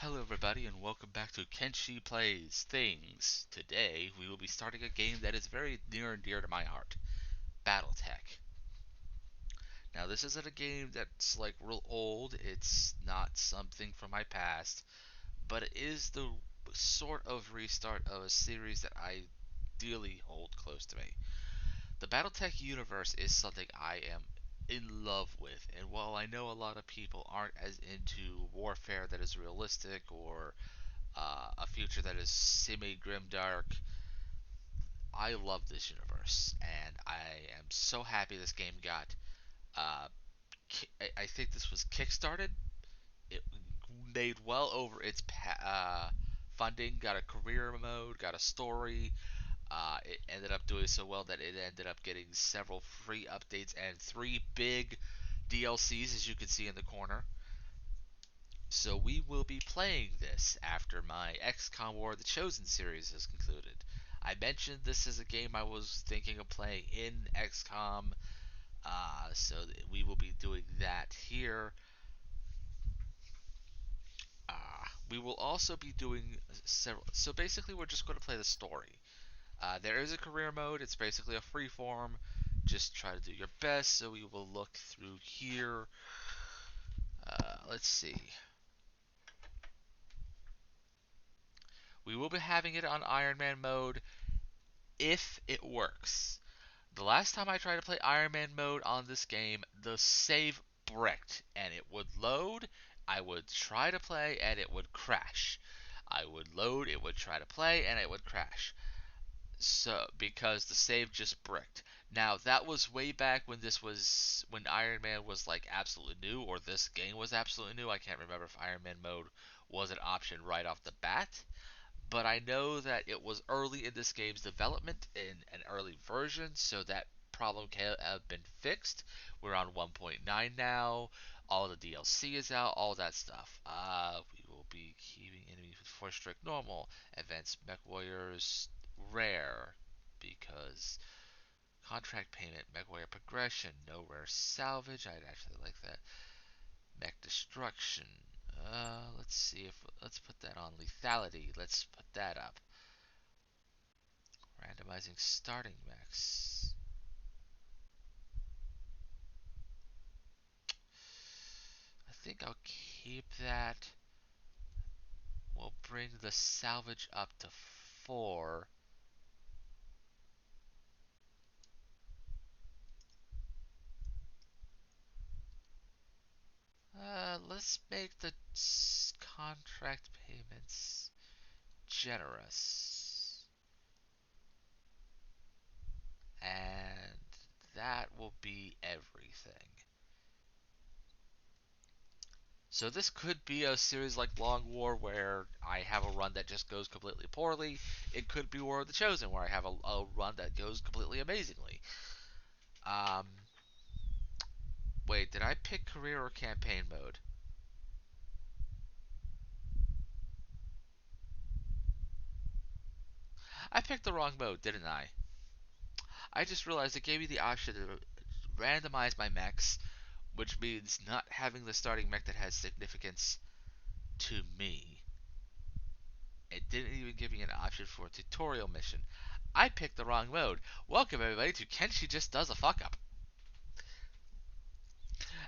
Hello everybody and welcome back to Kenshi Plays Things. Today we will be starting a game that is very near and dear to my heart, Battletech. Now this isn't a game that's like real old, it's not something from my past, but it is the sort of restart of a series that I dearly hold close to me. The Battletech universe is something I am in love with, and while I know a lot of people aren't as into warfare that is realistic or a future that is semi grimdark. I love this universe, and I am so happy this game got. Uh, I think this was Kickstarted. It made well over its funding. Got a career mode. Got a story. It ended up doing so well that it ended up getting several free updates and three big DLCs, as you can see in the corner. So we will be playing this after my XCOM War of the Chosen series has concluded. I mentioned this is a game I was thinking of playing in XCOM, so we will be doing that here. We will also be doing several. So basically, we're just going to play the story. There is a career mode. It's basically a free form. Just try to do your best. So we will look through here. Let's see. We will be having it on Iron Man mode if it works. The last time I tried to play Iron Man mode on this game, the save bricked and it would load. I would try to play and it would crash. I would load, it would try to play, and it would crash. So because the save just bricked. Now that was way back when Iron Man was like absolutely new, or this game was absolutely new. I can't remember if Iron Man mode was an option right off the bat, but I know that it was early in this game's development in an early version, so that problem can have been fixed. We're on 1.9 now. All the DLC is out, all that stuff. We will be keeping enemies with force strict normal, advanced mech warriors rare, because contract payment, mech warrior progression, no rare salvage. I'd actually like that. Mech destruction. Let's put that on lethality. Let's put that up. Randomizing starting mechs. I think I'll keep that. We'll bring the salvage up to 4. Let's make the contract payments generous. And that will be everything. So this could be a series like Long War where I have a run that just goes completely poorly. It could be War of the Chosen where I have a run that goes completely amazingly. Um, Wait, did I pick career or campaign mode? I picked the wrong mode, didn't I? I just realized it gave me the option to randomize my mechs, which means not having the starting mech that has significance to me. It didn't even give me an option for a tutorial mission. I picked the wrong mode. Welcome everybody to Kenshi Just Does a Fuck Up.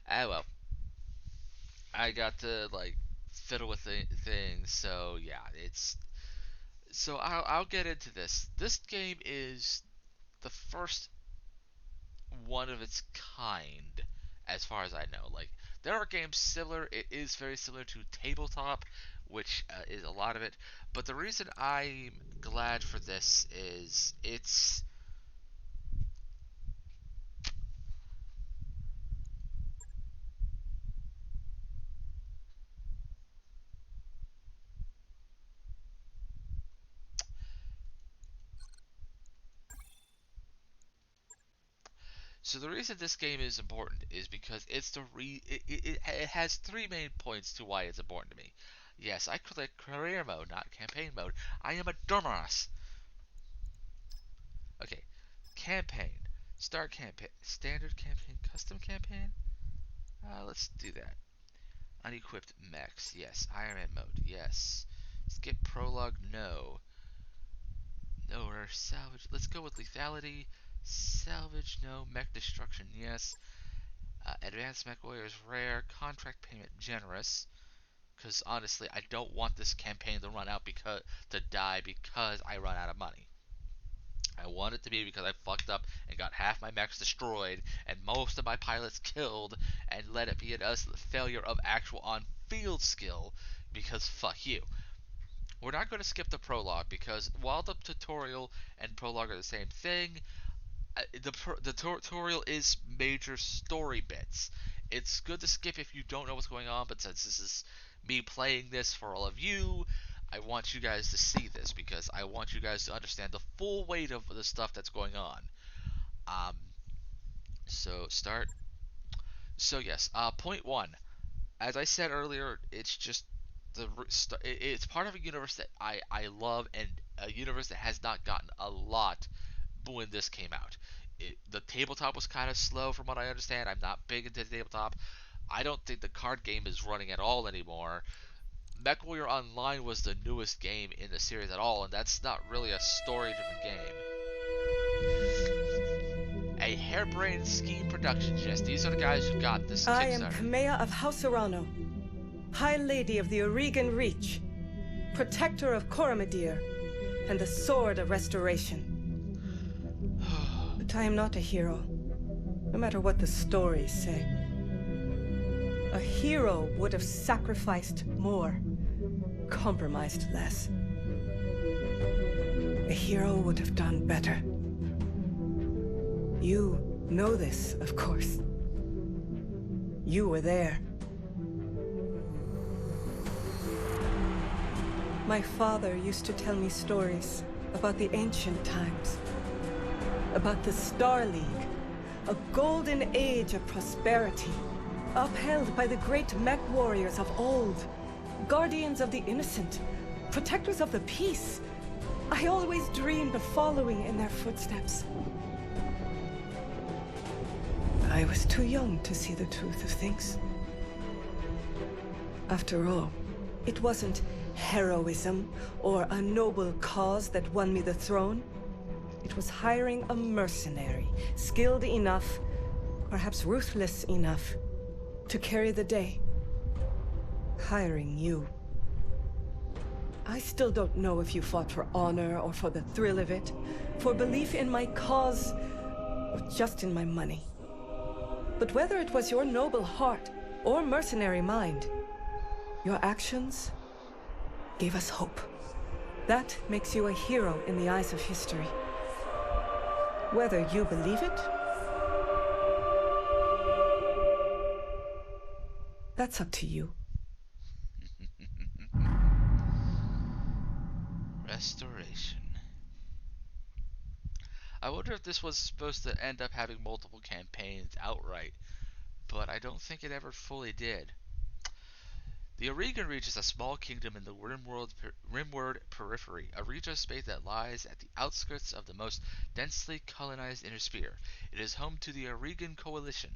Ah well, I got to like fiddle with things, so yeah, it's so I'll get into this. This game is the first one of its kind, as far as I know. Like there are games similar. It is very similar to tabletop, which is a lot of it. But the reason I'm glad for this is the reason this game is important is because it's it has three main points to why it's important to me. Yes, I click career mode, not campaign mode. I am a dumbass. Okay, campaign, start campaign, standard campaign, custom campaign. Let's do that. Unequipped mechs, yes. Iron Man mode, yes. Skip prologue, no. No, or salvage. Let's go with lethality. Salvage, no. Mech destruction, yes. Advanced mech warriors, rare. Contract payment, generous. Because honestly, I don't want this campaign to run out to die because I run out of money. I want it to be because I fucked up and got half my mechs destroyed and most of my pilots killed, and let it be a failure of actual on-field skill because fuck you. We're not going to skip the prologue because while the tutorial and prologue are the same thing, the tutorial is major story bits. It's good to skip if you don't know what's going on, but since this is me playing this for all of you, I want you guys to see this because I want you guys to understand the full weight of the stuff that's going on. Um, so start. So yes, point one. As I said earlier, it's just it's part of a universe that I love, and a universe that has not gotten a lot when this came out. The tabletop was kind of slow from what I understand. I'm not big into the tabletop. I don't think the card game is running at all anymore. MechWarrior Online was the newest game in the series at all, and that's not really a story-driven game. A harebrained scheme production. Yes, these are the guys who got this I am Kickstarter. Kamea of House Urano, High Lady of the Aurigan Reach, Protector of Coromedir, and the Sword of Restoration. But I am not a hero, no matter what the stories say. A hero would have sacrificed more, compromised less. A hero would have done better. You know this, of course. You were there. My father used to tell me stories about the ancient times. About the Star League, a golden age of prosperity, upheld by the great mech warriors of old, guardians of the innocent, protectors of the peace. I always dreamed of following in their footsteps. I was too young to see the truth of things. After all, it wasn't heroism or a noble cause that won me the throne. It was hiring a mercenary, skilled enough, perhaps ruthless enough, to carry the day. Hiring you. I still don't know if you fought for honor or for the thrill of it, for belief in my cause, or just in my money. But whether it was your noble heart or mercenary mind, your actions gave us hope. That makes you a hero in the eyes of history. Whether you believe it, that's up to you. Restoration. I wonder if this was supposed to end up having multiple campaigns outright, but I don't think it ever fully did. The Aurigan Reach is a small kingdom in the Rimworld periphery, a region of space that lies at the outskirts of the most densely colonized inner sphere. It is home to the Aurigan Coalition,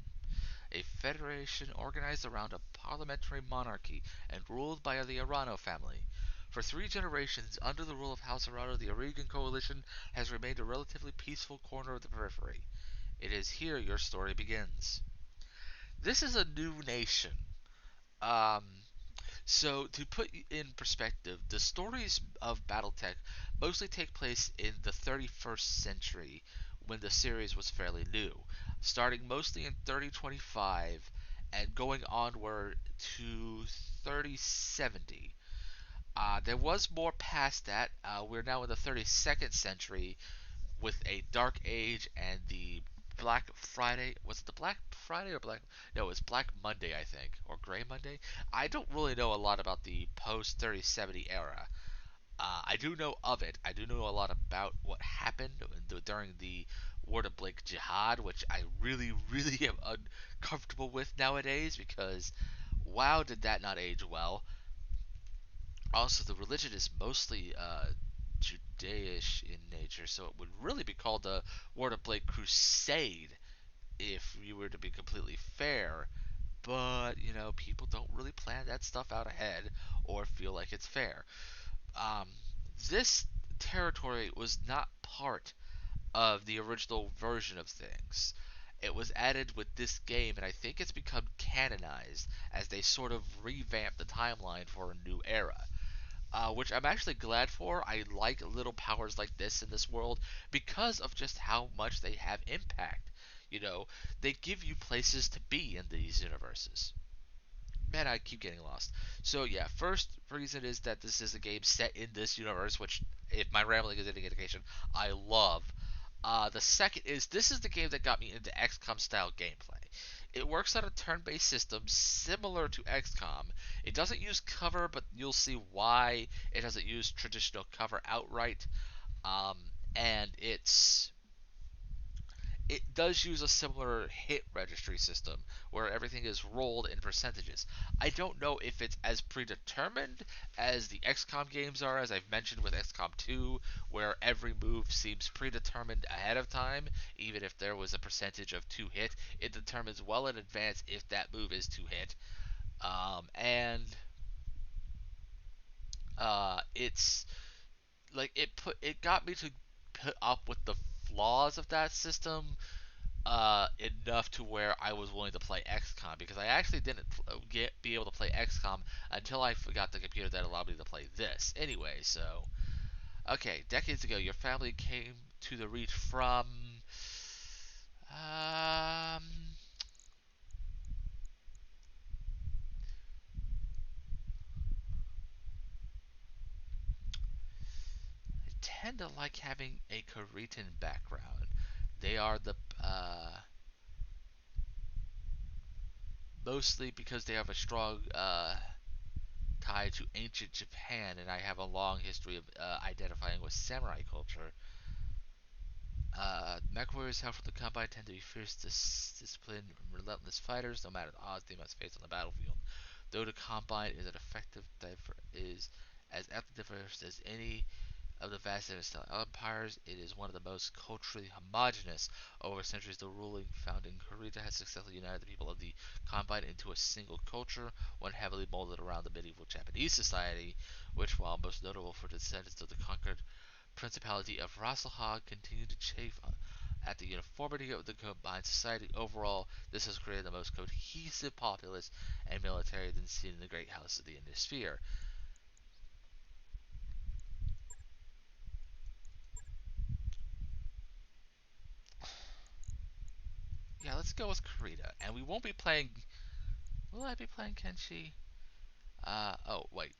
a federation organized around a parliamentary monarchy and ruled by the Arano family. For 3 generations, under the rule of House Arano, the Aurigan Coalition has remained a relatively peaceful corner of the periphery. It is here your story begins. This is a new nation. Um, So, to put in perspective, the stories of Battletech mostly take place in the 31st century when the series was fairly new, starting mostly in 3025 and going onward to 3070. There was more past that. We're now in the 32nd century with a Dark Age and the Black Friday. Was it the Black Friday or Black? No, it was Black Monday, I think, or Gray Monday. I don't really know a lot about the post 3070 era. I do know of it. I do know a lot about what happened during the War to Blake Jihad, which I really, really am uncomfortable with nowadays because, wow, did that not age well. Also, the religion is mostly Judaish in nature, so it would really be called the War to Blake Crusade if you were to be completely fair. but people don't really plan that stuff out ahead or feel like it's fair. Um, this territory was not part of the original version of things. It was added with this game, and I think it's become canonized as they sort of revamp the timeline for a new era. Which I'm actually glad for. I like little powers like this in this world because of just how much they have impact. You know, they give you places to be in these universes. Man, I keep getting lost. So yeah, first reason is that this is a game set in this universe, which, if my rambling is any indication, I love. The second is this is the game that got me into XCOM style gameplay. It works on a turn-based system similar to XCOM. It doesn't use cover, but you'll see why it doesn't use traditional cover outright. Um, and it does use a similar hit registry system where everything is rolled in percentages. I don't know if it's as predetermined as the XCOM games are, as I've mentioned with XCOM 2, where every move seems predetermined ahead of time. Even if there was a percentage of 2 hit, it determines well in advance if that move is 2 hit. And it's like it got me to put up with the flaws of that system enough to where I was willing to play XCOM, because I actually didn't be able to play XCOM until I forgot the computer that allowed me to play this. Anyway, so okay, decades ago, your family came to the Reach from um. I tend to like having a Cretan background. They are the mostly because they have a strong tie to ancient Japan, and I have a long history of identifying with samurai culture. Mech warriors held from the Combine tend to be fierce, disciplined, relentless fighters, no matter the odds they must face on the battlefield. Though the Combine is an effective is as ethnically diverse as any of the vast interstellar empires, it is one of the most culturally homogeneous. Over centuries, the ruling founding Kurita has successfully united the people of the Combine into a single culture, one heavily molded around the medieval Japanese society, which, while most notable for descendants of the conquered Principality of Rasselhag, continued to chafe at the uniformity of the combined society. Overall, this has created the most cohesive populace and military than seen in the great house of the Inner Sphere. Yeah, let's go with Kurita. And we won't be playing. Will I be playing Kenshi? Oh, wait.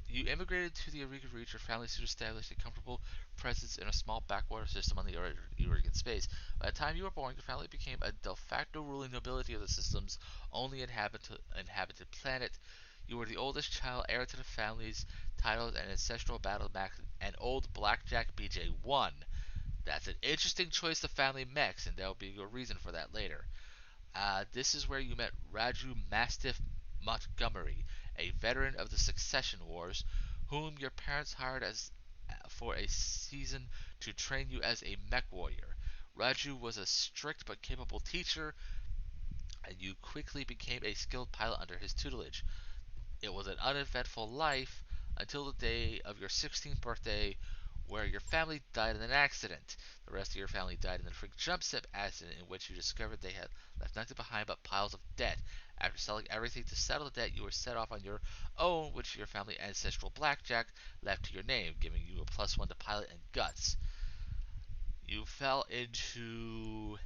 You immigrated to the Eureka Reach. Your family soon established a comfortable presence in a small backwater system on the Eureka space. By the time you were born, your family became a de facto ruling nobility of the system's only inhabited planet. You were the oldest child, heir to the family's titles and ancestral battle mech, and old Blackjack BJ1. That's an interesting choice of family mechs, and there'll be a reason for that later. This is where you met Raju Mastiff Montgomery, a veteran of the Succession Wars, whom your parents hired as for a season to train you as a mech warrior. Raju was a strict but capable teacher, and you quickly became a skilled pilot under his tutelage. It was an uneventful life until the day of your 16th birthday, where your family died in an accident. The rest of your family died in a freak jump set accident in which you discovered they had left nothing behind but piles of debt. After selling everything to settle the debt, you were set off on your own, which your family ancestral blackjack left to your name, giving you a +1 to pilot and guts. You fell into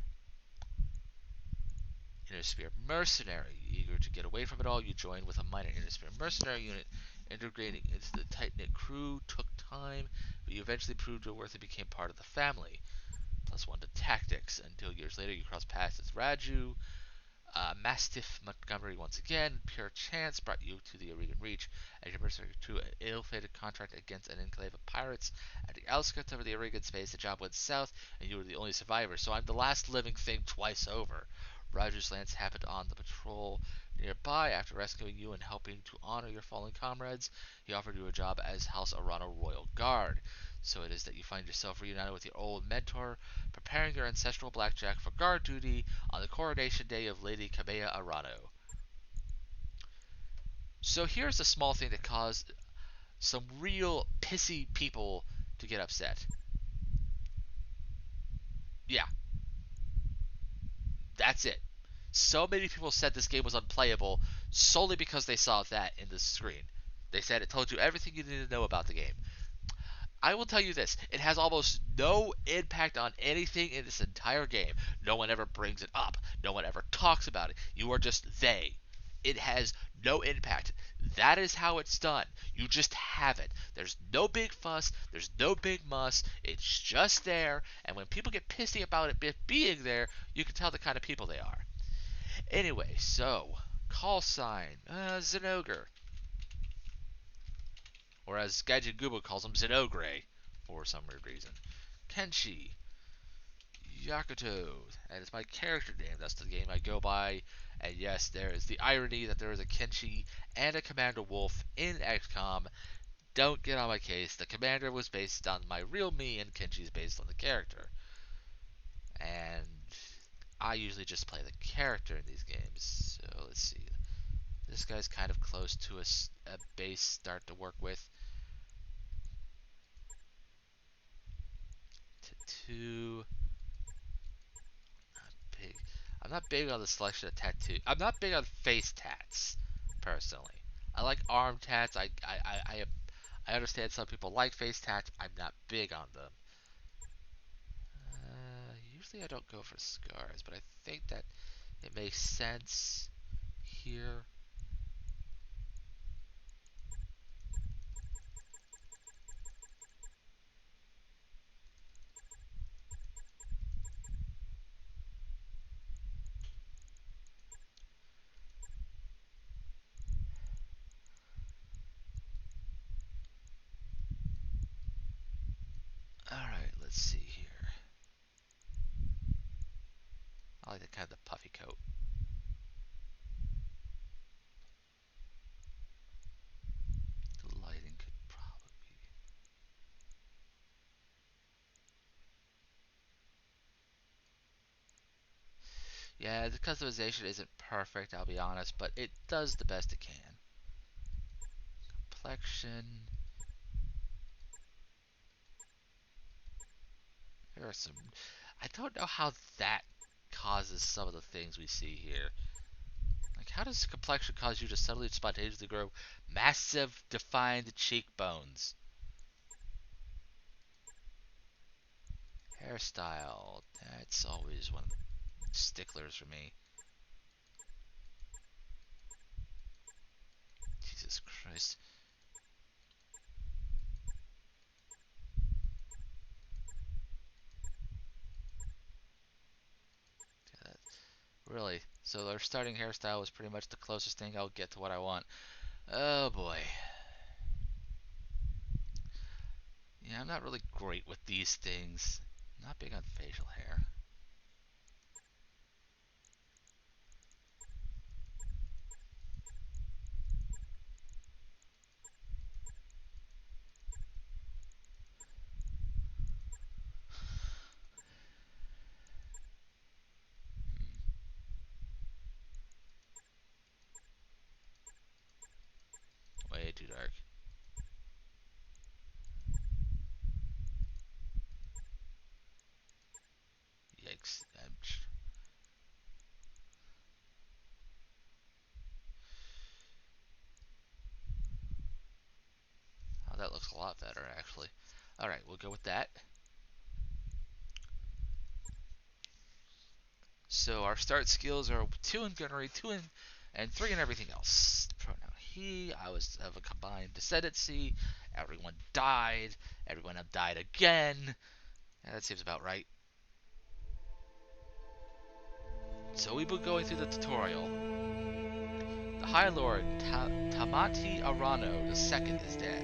Inner Mercenary. Eager to get away from it all, you joined with a minor Inner Mercenary unit. Integrating into the tight-knit crew took time, but you eventually proved your worth and became part of the family. +1 to tactics, until years later you crossed paths as Raju. Mastiff Montgomery once again, pure chance, brought you to the Oregon Reach as your mercenary to an ill-fated contract against an enclave of pirates at the outskirts of the Oregon space. The job went south, and you were the only survivor, so I'm the last living thing twice over. Roger's lance happened on the patrol Nearby, after rescuing you and helping to honor your fallen comrades, he offered you a job as House Arano Royal Guard. So it is that you find yourself reunited with your old mentor, preparing your ancestral blackjack for guard duty on the coronation day of Lady Kabea Arano. So here's a small thing that caused some real pissy people to get upset. Yeah, that's it. So many people said this game was unplayable solely because they saw that in the screen. They said it told you everything you needed to know about the game. I will tell you this, it has almost no impact on anything in this entire game. No one ever brings it up. No one ever talks about it. You are just they. It has no impact. That is how it's done. You just have it. There's no big fuss. There's no big muss. It's just there. And when people get pissy about it being there, you can tell the kind of people they are. Anyway, so, call sign, Zenogre. Or as Gaijin Gubo calls him, Zenogre, for some weird reason. Kenshi. Yakuto. That is my character name. That's the game I go by. And yes, there is the irony that there is a Kenshi and a Commander Wolf in XCOM. Don't get on my case. The Commander was based on my real me, and Kenshi is based on the character. And I usually just play the character in these games. So let's see. This guy's kind of close to a base start to work with. Tattoo. Big. I'm not big on the selection of tattoo. I'm not big on face tats, personally. I like arm tats. I understand some people like face tats. I'm not big on them. Usually I don't go for scars, but I think that it makes sense here. Alright, let's see here. I like the kind of the puffy coat. The lighting could probably be. Yeah, the customization isn't perfect, I'll be honest, but it does the best it can. Complexion. There are some. I don't know how that causes some of the things we see here. Like, how does complexion cause you to suddenly spontaneously grow massive, defined cheekbones? Hairstyle. That's always one of the sticklers for me. Jesus Christ. Really? So their starting hairstyle was pretty much the closest thing I'll get to what I want. Oh boy. Yeah, I'm not really great with these things. Not big on facial hair. Way too dark. Yikes. Oh, that looks a lot better, actually. Alright, we'll go with that. So our start skills are 2 in gunnery, 2 in, and 3 in everything else. The pronoun he, I was of a combined descendancy, everyone died, everyone have died again. Yeah, that seems about right. So we've been going through the tutorial. The High Lord Tamati Arano II is dead.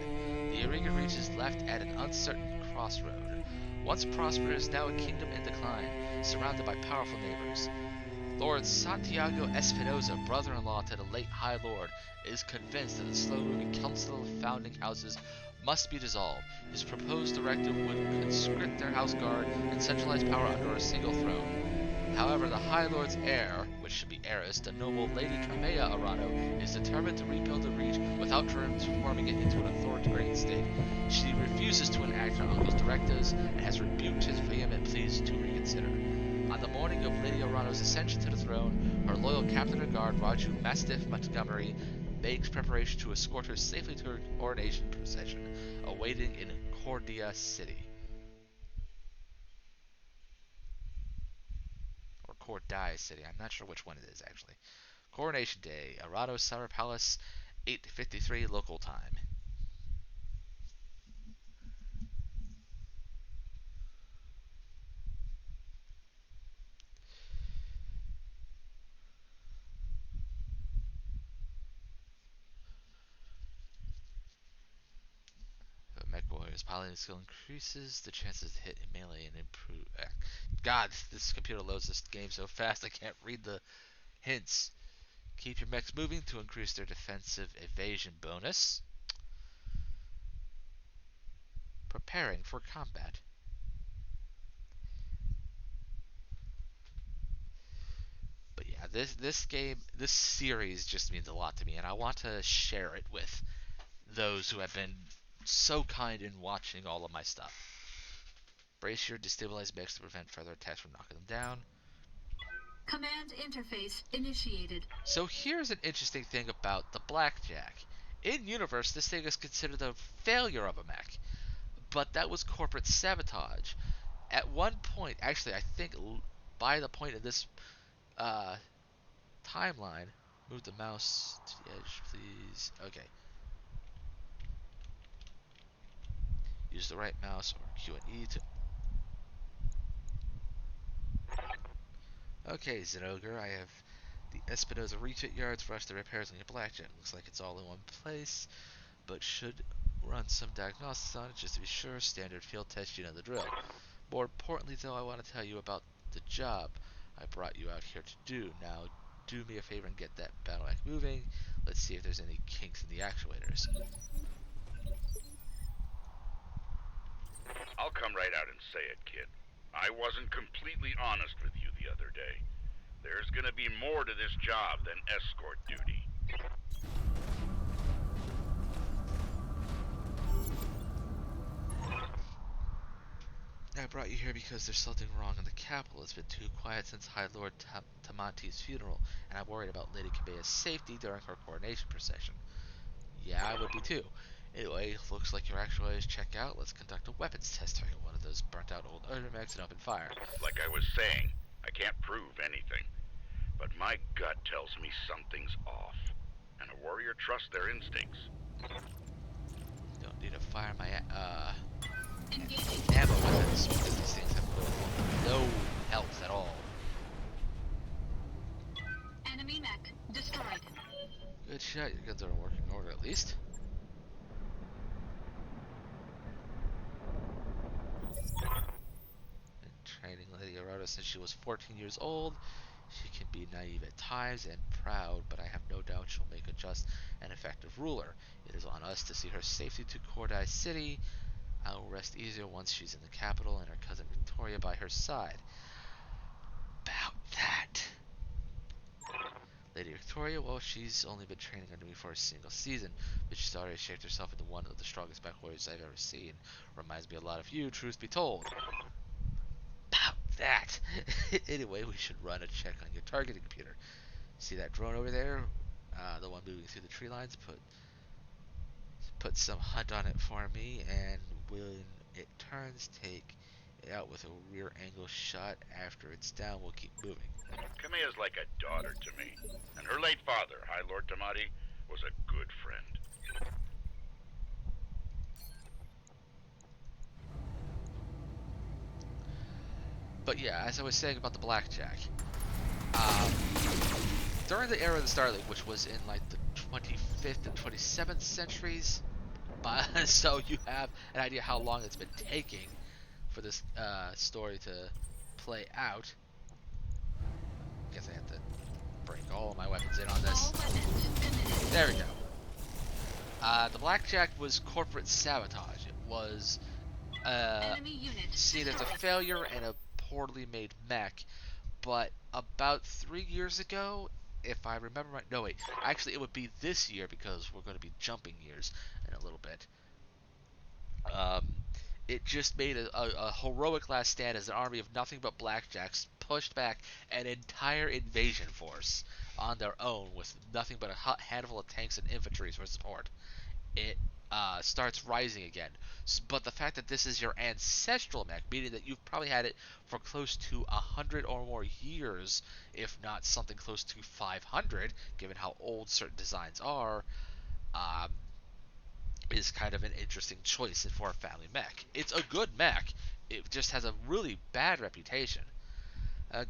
The Iriga reaches left at an uncertain crossroad. Once prosperous, now a kingdom in decline, surrounded by powerful neighbors. Lord Santiago Espinosa, brother-in-law to the late High Lord, is convinced that the slow-moving Council of Founding Houses must be dissolved. His proposed directive would conscript their house guard and centralize power under a single throne. However, the High Lord's heir, which should be heiress, the noble Lady Kamea Arano, is determined to rebuild the Reach without transforming it into an authoritarian state. She refuses to enact her uncle's directives and has rebuked his vehement pleas to reconsider. On the morning of Lady Arano's ascension to the throne, her loyal captain of guard, Raju Mastiff Montgomery, makes preparation to escort her safely to her coronation procession, awaiting in Cordia City. Or Cordia City, I'm not sure which one it is actually. Coronation Day, Arano Summer Palace, 8:53 local time. Mech Warriors piloting skill increases the chances to hit in melee and improve. God, this computer loads this game so fast I can't read the hints. Keep your mechs moving to increase their defensive evasion bonus. Preparing for combat. But yeah, this series just means a lot to me, and I want to share it with those who have been so kind in watching all of my stuff. Brace your destabilized mechs to prevent further attacks from knocking them down. Command interface initiated. So here's an interesting thing about the Blackjack. In universe, this thing is considered a failure of a mech, but that was corporate sabotage. At one point, actually, I think by the point of this timeline, move the mouse to the edge, please. Okay. Use the right mouse or Q and E to. Okay, Zenogre, I have the Espinosa refit yards rush the repairs on your Blackjack. Looks like it's all in one place, but should run some diagnostics on it just to be sure. Standard field test, you know the drill. More importantly, though, I want to tell you about the job I brought you out here to do. Now, do me a favor and get that Battletech moving. Let's see if there's any kinks in the actuators. I'll come right out and say it, kid. I wasn't completely honest with you the other day. There's gonna be more to this job than escort duty. I brought you here because there's something wrong in the capital. It's been too quiet since High Lord Tamanti's funeral, and I'm worried about Lady Kabea's safety during her coronation procession. Yeah, I would be too. Anyway, looks like your actuators check out. Let's conduct a weapons test. Target one of those burnt out old Ermax and open fire. Like I was saying, I can't prove anything. But my gut tells me something's off. And a warrior trusts their instincts. Don't need to fire my Engaging. ammo weapons because these things have no health at all. Enemy mech destroyed. Good shot. Your guns are in working order at least. Been training Lady Arado since she was 14 years old. She can be naive at times and proud, but I have no doubt she'll make a just and effective ruler. It is on us to see her safely to Cordia City. I'll rest easier once she's in the capital and her cousin Victoria by her side. About that. Lady Victoria, well, she's only been training under me for a single season, but she's already shaped herself into one of the strongest back warriors I've ever seen. Reminds me a lot of you, truth be told. About that. Anyway, we should run a check on your targeting computer. See that drone over there? The one moving through the tree lines? Put some hunt on it for me, and when it turns, take it out with a rear angle shot. After it's down, we'll keep moving. Kamea's like a daughter to me. And her late father, High Lord Tamati, was a good friend. But yeah, as I was saying about the Blackjack, during the era of the Star League, which was in like the 25th and 27th centuries, so you have an idea how long it's been taking for this story to play out. I guess I have to all of my weapons in on this. All weapons committed. There we go. The Blackjack was corporate sabotage. It was Enemy unit seen as a destroyed. failure and a poorly made mech. But about 3 years ago, if I remember right, no wait, actually it would be this year because we're going to be jumping years in a little bit. Um, it just made a heroic last stand as an army of nothing but blackjacks pushed back an entire invasion force on their own with nothing but a handful of tanks and infantry for support. It starts rising again. But the fact that this is your ancestral mech, meaning that you've probably had it for close to 100 or more years, if not something close to 500, given how old certain designs are, um, is kind of an interesting choice for a family mech. It's a good mech. It just has a really bad reputation.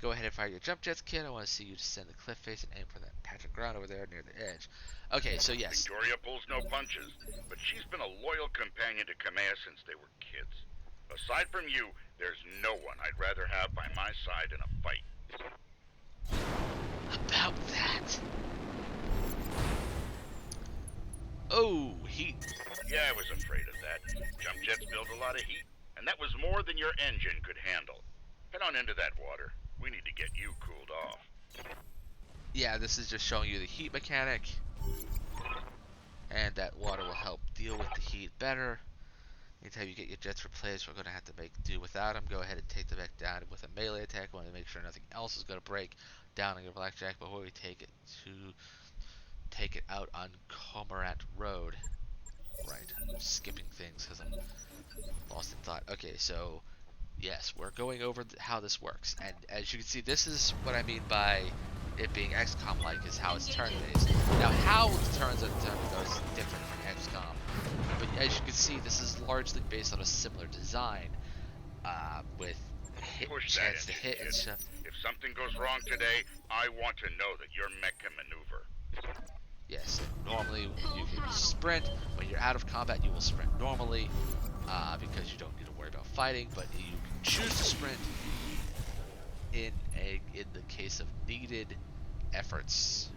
Go ahead and fire your jump jets, kid. I want to see you descend the cliff face and aim for that patch of ground over there near the edge. Okay, so yes. Victoria pulls no punches, but she's been a loyal companion to Kamea since they were kids. Aside from you, there's no one I'd rather have by my side in a fight. About that. Oh, heat. Yeah, I was afraid of that. Jump jets build a lot of heat, and that was more than your engine could handle. Head on into that water. We need to get you cooled off. Yeah, this is just showing you the heat mechanic. And that water will help deal with the heat better. Anytime you get your jets replaced, we're going to have to make do without them. Go ahead and take the mech down with a melee attack. We want to make sure nothing else is going to break down on your blackjack before we take it out on Cormorant Road. Right, I'm skipping things because I'm lost in thought. Okay, so yes, we're going over how this works, and as you can see, this is what I mean by it being XCOM-like, is how it's turn-based. Now, how the turns are determined is different from XCOM, but as you can see, this is largely based on a similar design, with chance to hit and stuff. If something goes wrong today, I want to know that your mech can maneuver. Yes, normally you can sprint. When you're out of combat, you will sprint normally, because you don't need to worry about fighting, but you can choose to sprint in the case of needed efforts.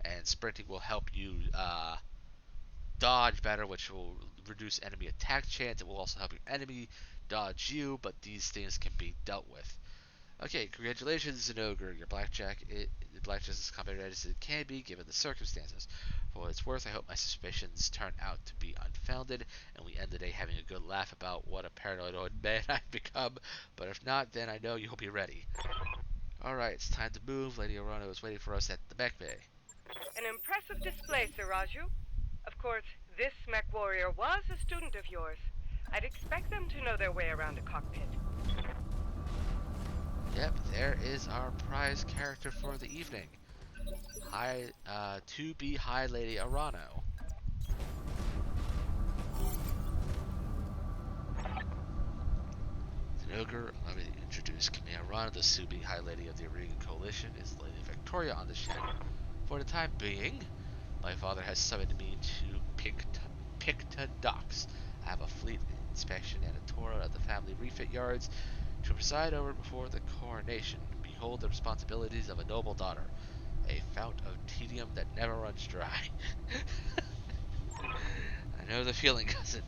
And sprinting will help you dodge better, which will reduce enemy attack chance. It will also help your enemy dodge you, but these things can be dealt with. Okay, congratulations, Zinogre. Your blackjack is as combat ready as it can be, given the circumstances. For what it's worth, I hope my suspicions turn out to be unfounded, and we end the day having a good laugh about what a paranoid old man I've become. But if not, then I know you'll be ready. Alright, it's time to move. Lady Orano is waiting for us at the mech bay. An impressive display, Sir Raju. Of course, this mech warrior was a student of yours. I'd expect them to know their way around a cockpit. Yep, there is our prize character for the evening. To be High Lady Arano. Zinogre, allow me to introduce Kamea Arano, the to-be High Lady of the Arigan Coalition, is Lady Victoria on the ship. For the time being, my father has summoned me to Picta Docks. I have a fleet inspection and a tour of the family refit yards to preside over before the coronation. Behold the responsibilities of a noble daughter, a fount of tedium that never runs dry. I know the feeling, cousin.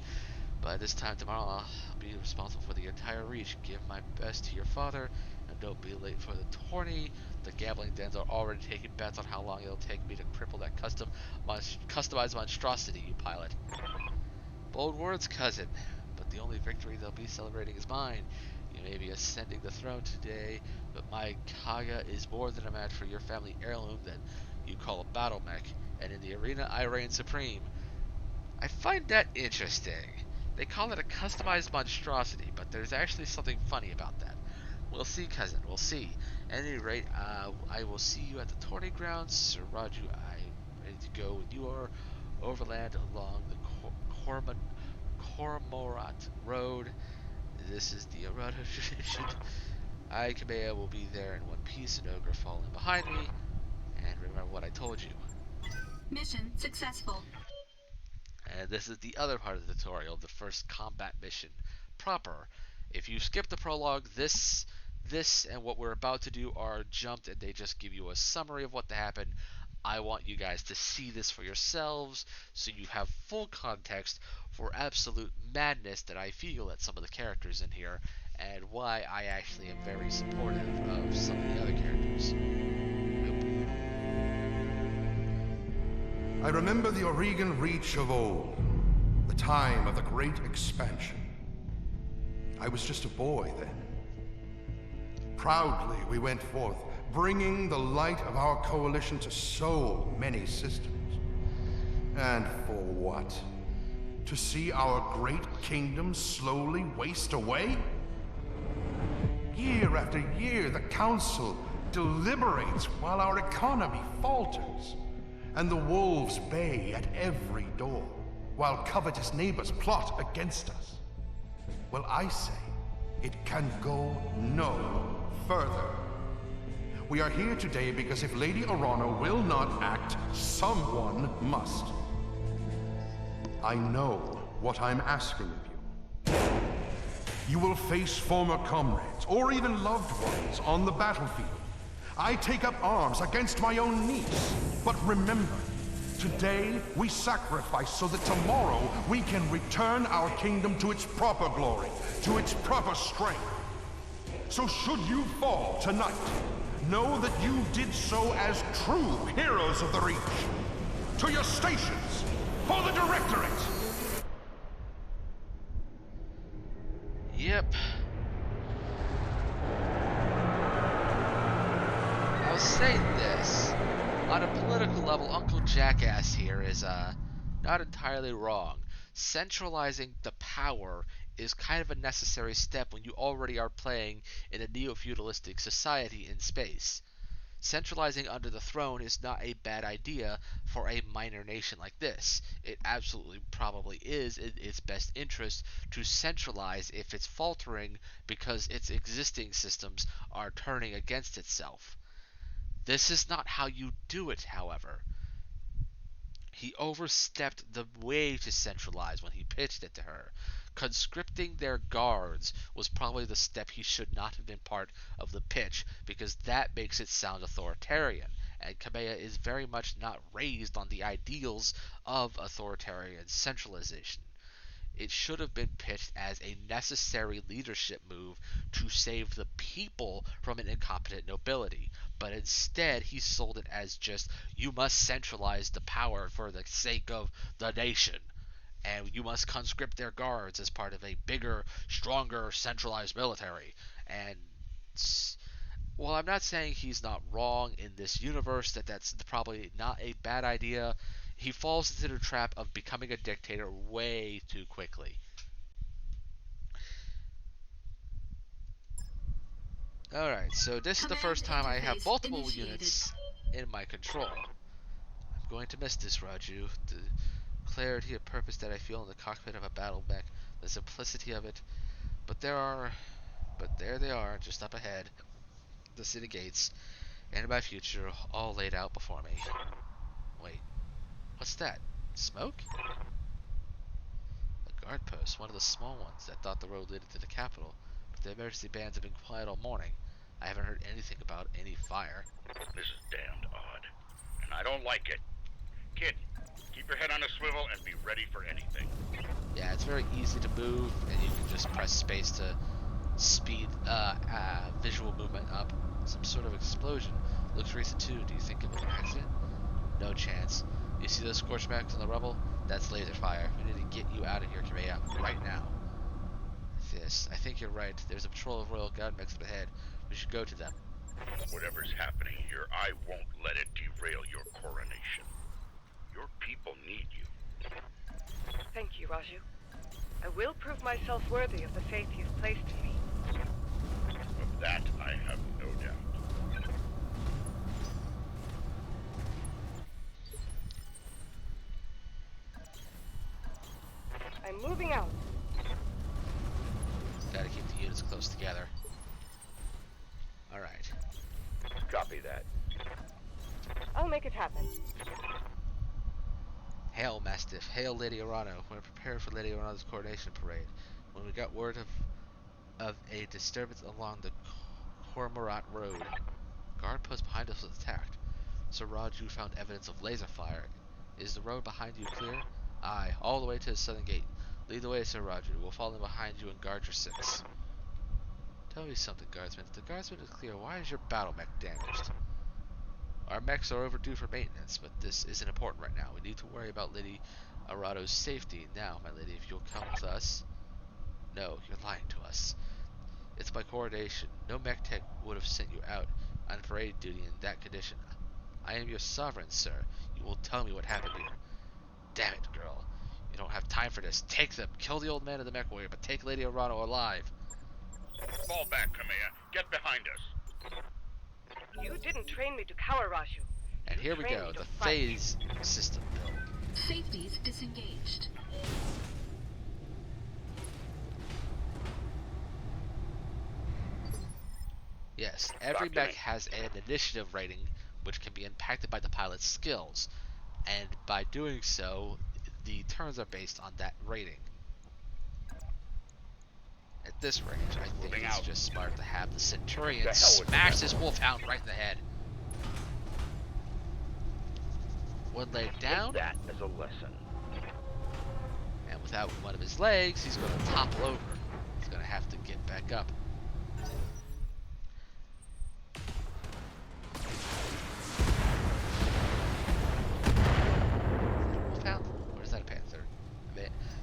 By this time tomorrow, I'll be responsible for the entire reach. Give my best to your father, and don't be late for the tourney. The gambling dens are already taking bets on how long it'll take me to cripple that customized monstrosity, you pilot. Bold words, cousin, but the only victory they'll be celebrating is mine. You may be ascending the throne today, but my Kaga is more than a match for your family heirloom that you call a battle mech, and in the arena I reign supreme. I find that interesting. They call it a customized monstrosity, but there's actually something funny about that. We'll see, cousin, we'll see. At any rate, I will see you at the tourney grounds. Sir Raju, I'm ready to go with your overland along the Cormorant Road. This is the Arado tradition. I, Kamea, will be there in one piece, and Ogre falling behind me. And remember what I told you. Mission successful. And this is the other part of the tutorial, the first combat mission proper. If you skip the prologue, this this and what we're about to do are jumped and they just give you a summary of what happened. I want you guys to see this for yourselves so you have full context for absolute madness that I feel at some of the characters in here and why I actually am very supportive of some of the other characters. I remember the Oregon Reach of old, the time of the Great Expansion. I was just a boy then. Proudly we went forth, bringing the light of our coalition to so many systems. And for what? To see our great kingdom slowly waste away? Year after year, the Council deliberates while our economy falters, and the wolves bay at every door, while covetous neighbors plot against us. Well, I say, it can go no further. We are here today because if Lady Orana will not act, someone must. I know what I'm asking of you. You will face former comrades, or even loved ones, on the battlefield. I take up arms against my own niece. But remember, today we sacrifice so that tomorrow we can return our kingdom to its proper glory, to its proper strength. So should you fall tonight, know that you did so as true heroes of the Reach. To your stations, for the Directorate! Yep. I'll say this. On a political level, Uncle Jackass here is not entirely wrong. Centralizing the power is kind of a necessary step when you already are playing in a neo-feudalistic society in space. Centralizing under the throne is not a bad idea for a minor nation like this. It absolutely probably is in its best interest to centralize if it's faltering because its existing systems are turning against itself. This is not how you do it, however. He overstepped the way to centralize when he pitched it to her. Conscripting their guards was probably the step he should not have been part of the pitch, because that makes it sound authoritarian, and Kamea is very much not raised on the ideals of authoritarian centralization. It should have been pitched as a necessary leadership move to save the people from an incompetent nobility, but instead he sold it as just, you must centralize the power for the sake of the nation, and you must conscript their guards as part of a bigger, stronger, centralized military. And while I'm not saying he's not wrong in this universe, that's probably not a bad idea, he falls into the trap of becoming a dictator way too quickly. Alright, so this is the first time I have multiple units in my control. I'm going to miss this, Raju. The clarity of purpose that I feel in the cockpit of a battle mech, the simplicity of it. But there they are, just up ahead. The city gates, and my future, all laid out before me. Wait, what's that? Smoke? A guard post, one of the small ones that thought the road led into the capital, but the emergency bands have been quiet all morning. I haven't heard anything about any fire. This is damned odd, and I don't like it. Kid, keep your head on a swivel and be ready for anything. Yeah, it's very easy to move, and you can just press space to speed visual movement up. Some sort of explosion. Looks recent too. Do you think it was an accident? No chance. You see those scorch marks on the rubble? That's laser fire. We need to get you out of here, Kamea, right now. This. I think you're right. There's a patrol of Royal Guard mechs up ahead. We should go to them. Whatever's happening here, I won't let it derail your coronation. Your people need you. Thank you, Raju. I will prove myself worthy of the faith you've placed in me. Of that, I have no doubt. I'm moving out. Gotta keep the units close together. Alright. Copy that. I'll make it happen. Hail, Mastiff. Hail, Lady Orano. We're prepared for Lady Orano's coronation parade. When we got word of a disturbance along the Cormorant Road. Guard post behind us was attacked. Sir Raju found evidence of laser fire. Is the road behind you clear? Aye, all the way to the southern gate. Lead the way, Sir Raju. We'll fall in behind you and guard your six. Tell me something, guardsman. If the guardsman is clear, why is your battle mech damaged? Our mechs are overdue for maintenance, but this isn't important right now. We need to worry about Lady Arado's safety. Now, my lady, if you'll come with us... No, you're lying to us. It's my coordination. No mech tech would have sent you out on parade duty in that condition. I am your sovereign, sir. You will tell me what happened here. Damn it, girl. You don't have time for this. Take them. Kill the old man and the mech warrior, but take Lady Arado alive. Fall back, Kamea. Get behind us. You didn't train me to cower, Raju. And here we go, the phase system build. Safeties disengaged. Yes, every mech has an initiative rating which can be impacted by the pilot's skills, and by doing so, the turns are based on that rating. At this range, I think it's just smart to have the Centurion smash this Wolfhound right in the head. One leg down. Take that as a lesson. And without one of his legs, he's going to topple over. He's going to have to get back up. Wolfhound? Or is that a panther?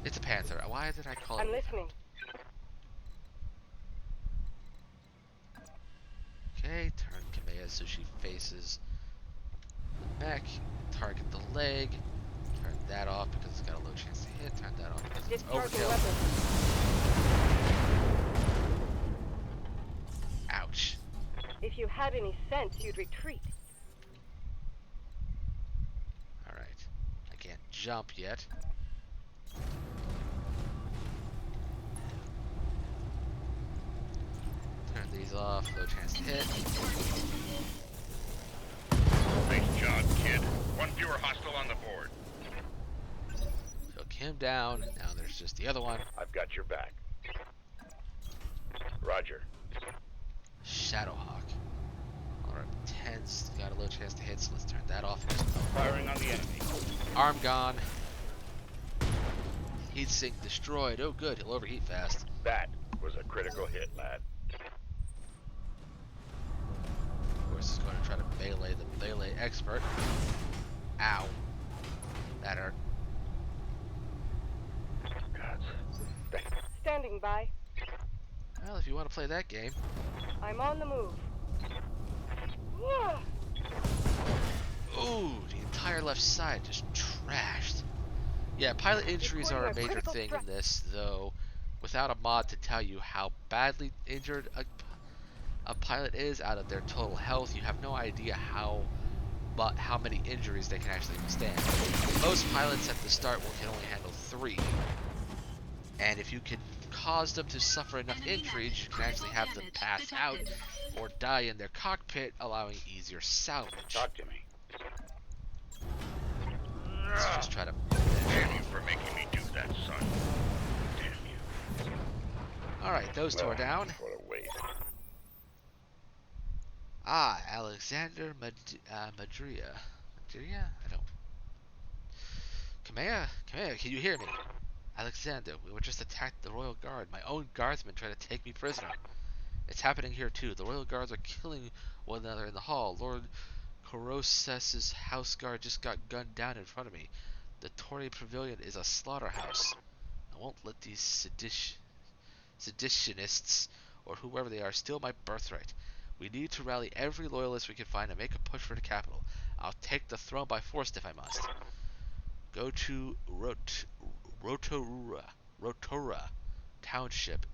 It's a panther. Why did I call it? I'm listening. Okay, turn Kamea so she faces the mech. Target the leg. Turn that off because it's got a low chance to hit. Turn that off because it's overkill. Ouch. If you had any sense, you'd retreat. Alright. I can't jump yet. Turn these off. Low chance to hit. Nice job, kid. One fewer hostile on the board. Took him down. Now there's just the other one. I've got your back. Roger. Shadowhawk. Alright, 10's got a low chance to hit, so let's turn that off. Firing on the enemy. Arm gone. Heat sink destroyed. Oh good, he'll overheat fast. That was a critical hit, lad. Of course, he's going to try to melee the melee expert. Ow. That hurt. God. Standing by. Well, if you want to play that game. I'm on the move. Ooh, the entire left side just trashed. Yeah, pilot injuries are a major thing in this, though without a mod to tell you how badly injured a pilot is out of their total health, you have no idea how many injuries they can actually withstand. Most pilots at the start can only handle 3. And if you can cause them to suffer enough injuries, you can actually have them pass out or die in their cockpit, allowing easier salvage. Talk to me. Let's just try to... Damn you for making me do that, son. Damn you. Alright, those tore down. What a waste. Ah, Alexander Madria. Madria? I don't... Kamea, can you hear me? Alexander, we were just attacked the Royal Guard. My own guardsmen tried to take me prisoner. It's happening here too. The Royal Guards are killing one another in the hall. Lord Coroses's house guard just got gunned down in front of me. The Tory Pavilion is a slaughterhouse. I won't let these seditionists, or whoever they are, steal my birthright. We need to rally every loyalist we can find and make a push for the capital. I'll take the throne by force if I must. Go to Rotorua Township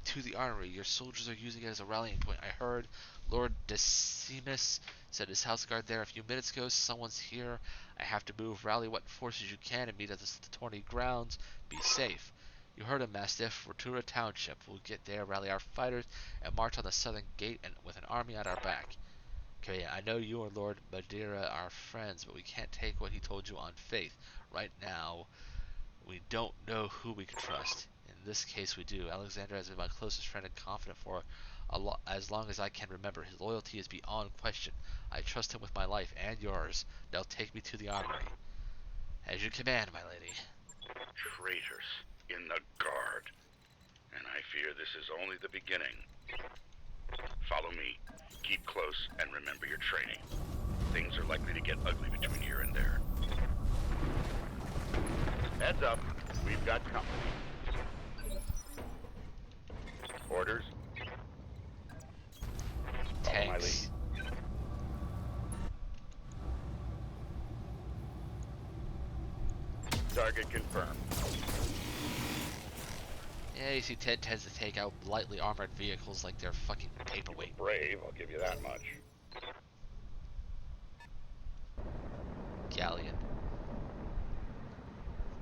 to the armory. Your soldiers are using it as a rallying point. I heard Lord Decimus said his house guard there a few minutes ago. Someone's here. I have to move. Rally what forces you can and meet at the tourney grounds. Be safe. You heard him, Mastiff. Rotorua Township. We'll get there, rally our fighters, and march on the southern gate and with an army at our back. Okay, I know you and Lord Madeira are friends, but we can't take what he told you on faith. Right now, we don't know who we can trust. In this case, we do. Alexander has been my closest friend and confidant for As long as I can remember, his loyalty is beyond question. I trust him with my life and yours. Now take me to the armory. As you command, my lady. Traitors in the guard. And I fear this is only the beginning. Follow me. Keep close and remember your training. Things are likely to get ugly between here and there. Heads up. We've got company. Orders? Follow my Tanks. lead. Target confirmed. Yeah, AC-10 tends to take out lightly armored vehicles like they're fucking paperweight. Brave, I'll give you that much. Galleon.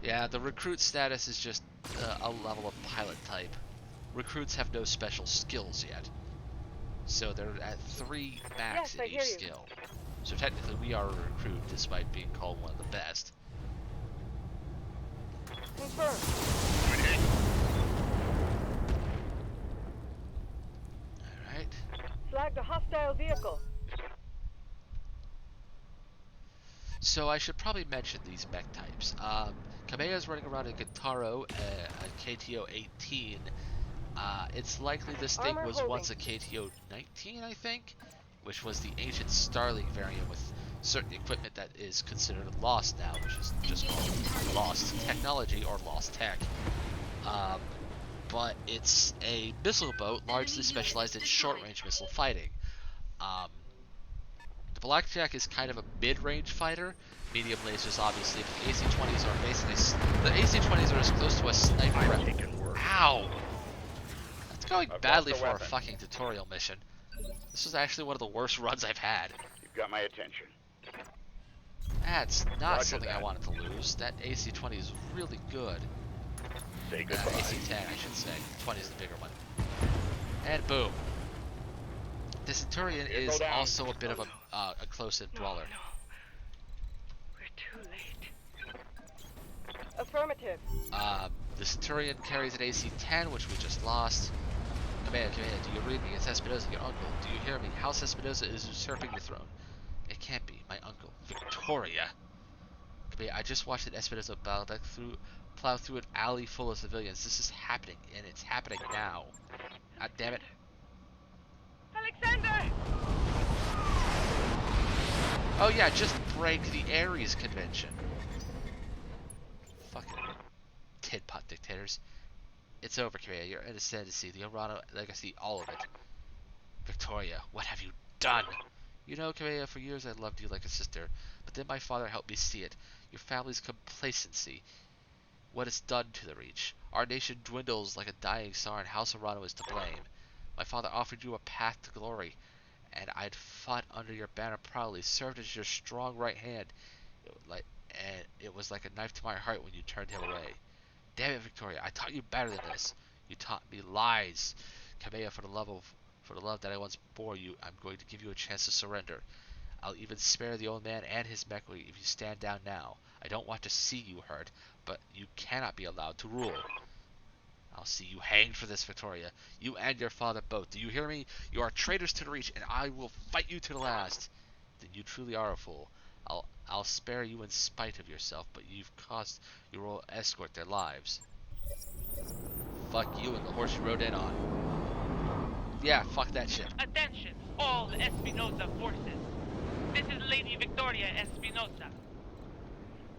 Yeah, the recruit status is just a level of pilot type. Recruits have no special skills yet. So they're at 3 max in each skill. So technically we are a recruit despite being called one of the best. Confirmed. Alright. Flagged a hostile vehicle. So I should probably mention these mech types. Kameya's running around a Gintaro, a KTO-18. It's likely this thing Armor was holding. once a KTO-19, I think, which was the ancient Starling variant with certain equipment that is considered lost now, which is just called lost technology or lost tech. But it's a missile boat largely specialized in short-range missile fighting. The Blackjack is kind of a mid-range fighter. Medium lasers, obviously, but the AC-20s are basically... The AC-20s are as close to a sniper... Ow! That's going badly for a fucking tutorial mission. This was actually one of the worst runs I've had. You've got my attention. That's not Roger something that. I wanted to lose. That AC-20 is really good. Say goodbye. AC-10, I should say. 20 is the bigger one. And boom. The Centurion Here, go is down. also a bit of a close-in brawler. We're too late. Affirmative. The Centurion carries an AC-10, which we just lost. Command, do you read me? It's Espinosa, your uncle. Do you hear me? House Espinosa is usurping the throne. It can't be. My uncle. Victoria. Command, I just watched an Espinosa Battletech plow through an alley full of civilians. This is happening, and it's happening now. God damn it. Alexander! Oh yeah, just break the Ares convention. Fucking tid pot dictators. It's over, Korea. You're in ascendancy, the Orano legacy, all of it. Victoria, what have you done? You know, Korea, for years I loved you like a sister, but then my father helped me see it. Your family's complacency. What it's done to the Reach. Our nation dwindles like a dying star, and House Orano is to blame. My father offered you a path to glory, and I'd fought under your banner proudly, served as your strong right hand. And it was like a knife to my heart when you turned him away. Damn it, Victoria! I taught you better than this. You taught me lies. Kamea, for the love that I once bore you, I'm going to give you a chance to surrender. I'll even spare the old man and his mechway if you stand down now. I don't want to see you hurt, but you cannot be allowed to rule. I'll see you hanged for this, Victoria. You and your father both. Do you hear me? You are traitors to the Reach, and I will fight you to the last. Then you truly are a fool. I'll spare you in spite of yourself, but you've cost your royal escort their lives. Fuck you and the horse you rode in on. Yeah, fuck that shit. Attention, all Espinosa forces. This is Lady Victoria Espinosa.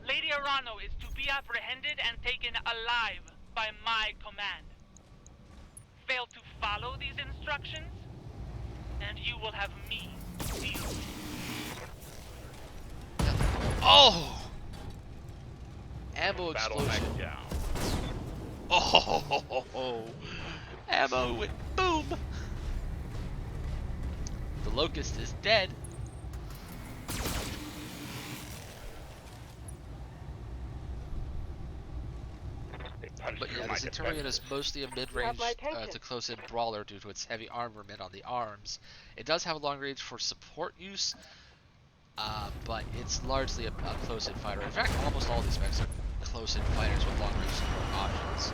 Lady Arano is to be apprehended and taken alive by my command. Fail to follow these instructions, and you will have me deal with. Oh! Ammo Battle explosion. mech down. Oh! Ammo went boom! The Locust is dead. They punched But through yeah, my the Centurion is defenses. mostly a mid-range my attention. to close-in brawler due to its heavy armament on the arms. It does have a long range for support use, but it's largely a close-in fighter. In fact, almost all these mechs are close-in fighters with long-range support options.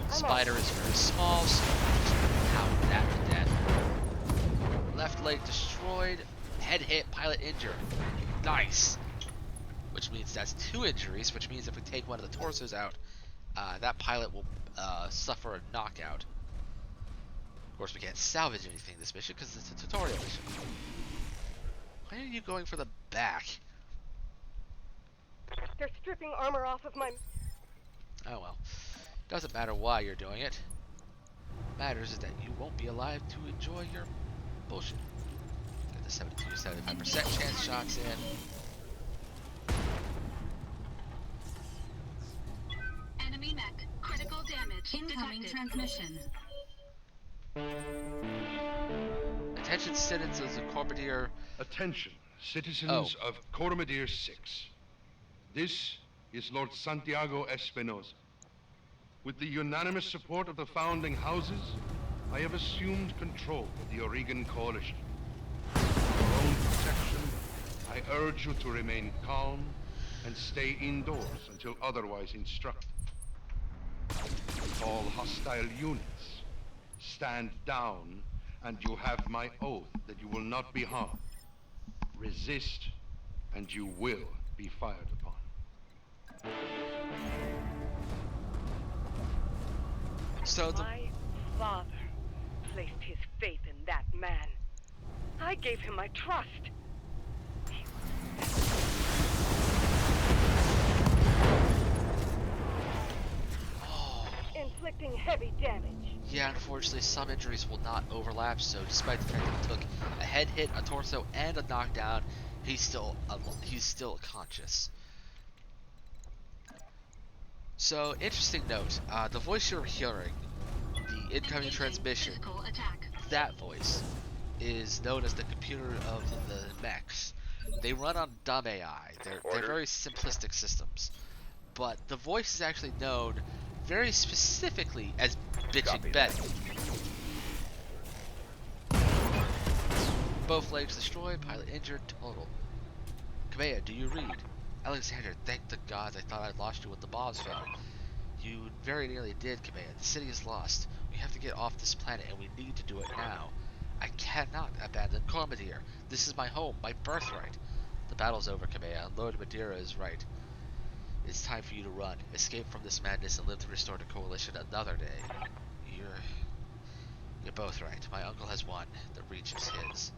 Spider is very small, so you just pound that to death. leg destroyed. Head hit, pilot injured. Nice. Which means that's 2 injuries, which means if we take one of the torsos out, that pilot will suffer a knockout. Of course, we can't salvage anything this mission because it's a tutorial mission. Why are you going for the back? They're stripping armor off of my... Oh well. Doesn't matter why you're doing it. Matters is that you won't be alive to enjoy your bullshit. Get the 72-75% chance shots in. Enemy mech. Critical damage. Incoming transmission. Attention citizens of Corbidier. Attention, citizens of Coromidere 6. This is Lord Santiago Espinosa. With the unanimous support of the founding houses, I have assumed control of the Oregon Coalition. For your own protection, I urge you to remain calm and stay indoors until otherwise instructed. All hostile units, stand down, and you have my oath that you will not be harmed. Resist, and you will be fired upon. So My father placed his faith in that man. I gave him my trust. Inflicting heavy damage. Yeah, unfortunately, some injuries will not overlap. So, despite the fact that he took a head hit, a torso, and a knockdown, he's still conscious. So, interesting note: the voice you're hearing, the incoming transmission, that voice is known as the computer of the mechs. They run on dumb AI. They're very simplistic systems, but the voice is actually known very specifically as Bitching Betty. Both legs destroyed, pilot injured, total. Kabea, do you read? Alexander, thank the gods, I thought I'd lost you when the bombs fell. You very nearly did, Kabea. The city is lost. We have to get off this planet, and we need to do it now. I cannot abandon Cormidir. This is my home, my birthright. The battle's over, Kabea. Lord Madeira is right. It's time for you to run. Escape from this madness and live to restore the coalition another day. You're both right. My uncle has won. The Reach is his.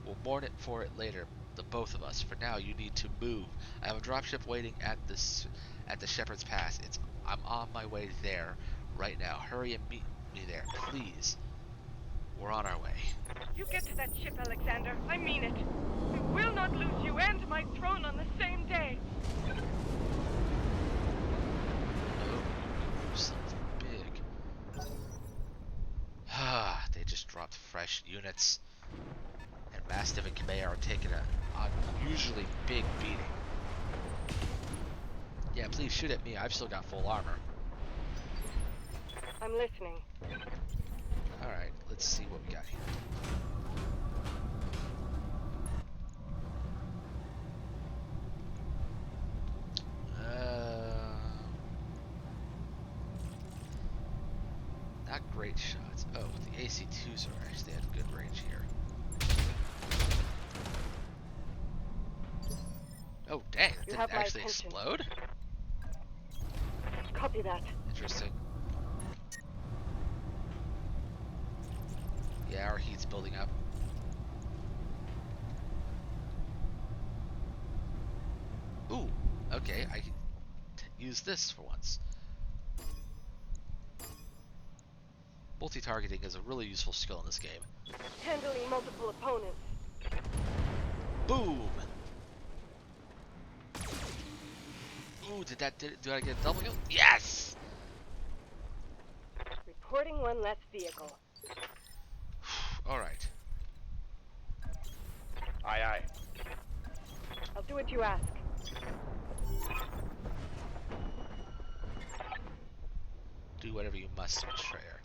We'll mourn it for it later, the both of us. For now, you need to move. I have a dropship waiting at the Shepherd's Pass. I'm on my way there right now. Hurry and meet me there, please. We're on our way. You get to that ship, Alexander. I mean it. We will not lose you and my throne on the same day. Something big. They just dropped fresh units. And Mastiff and Kabea are taking an unusually big beating. Yeah, please shoot at me. I've still got full armor. I'm listening. Alright, let's see what we got here. Not great shots. Oh, the AC-2s are actually at good range here. Oh, dang, that didn't actually explode? Copy that. Interesting. Yeah, our heat's building up. Ooh, okay, I can use this for once. Multi-targeting is a really useful skill in this game. Handling multiple opponents. Boom! Ooh, did I get a double kill? Yes! Reporting one less vehicle. Alright. Aye, aye. I'll do what you ask. Do whatever you must, Betrayer.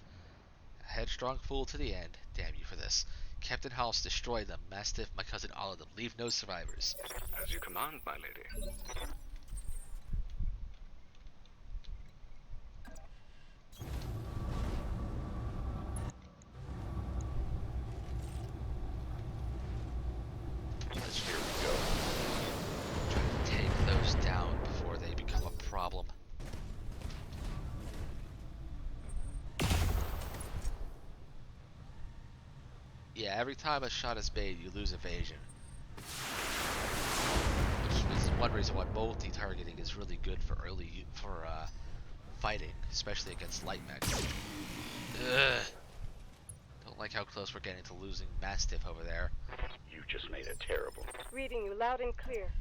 A headstrong fool to the end. Damn you for this. Captain House, destroy them. Mastiff, my cousin, all of them. Leave no survivors. As you command, my lady. every time a shot is made, you lose evasion. Which is one reason why multi-targeting is really good for fighting, especially against light mechs. Ugh. Don't like how close we're getting to losing Mastiff over there. You just made it terrible. Reading you loud and clear.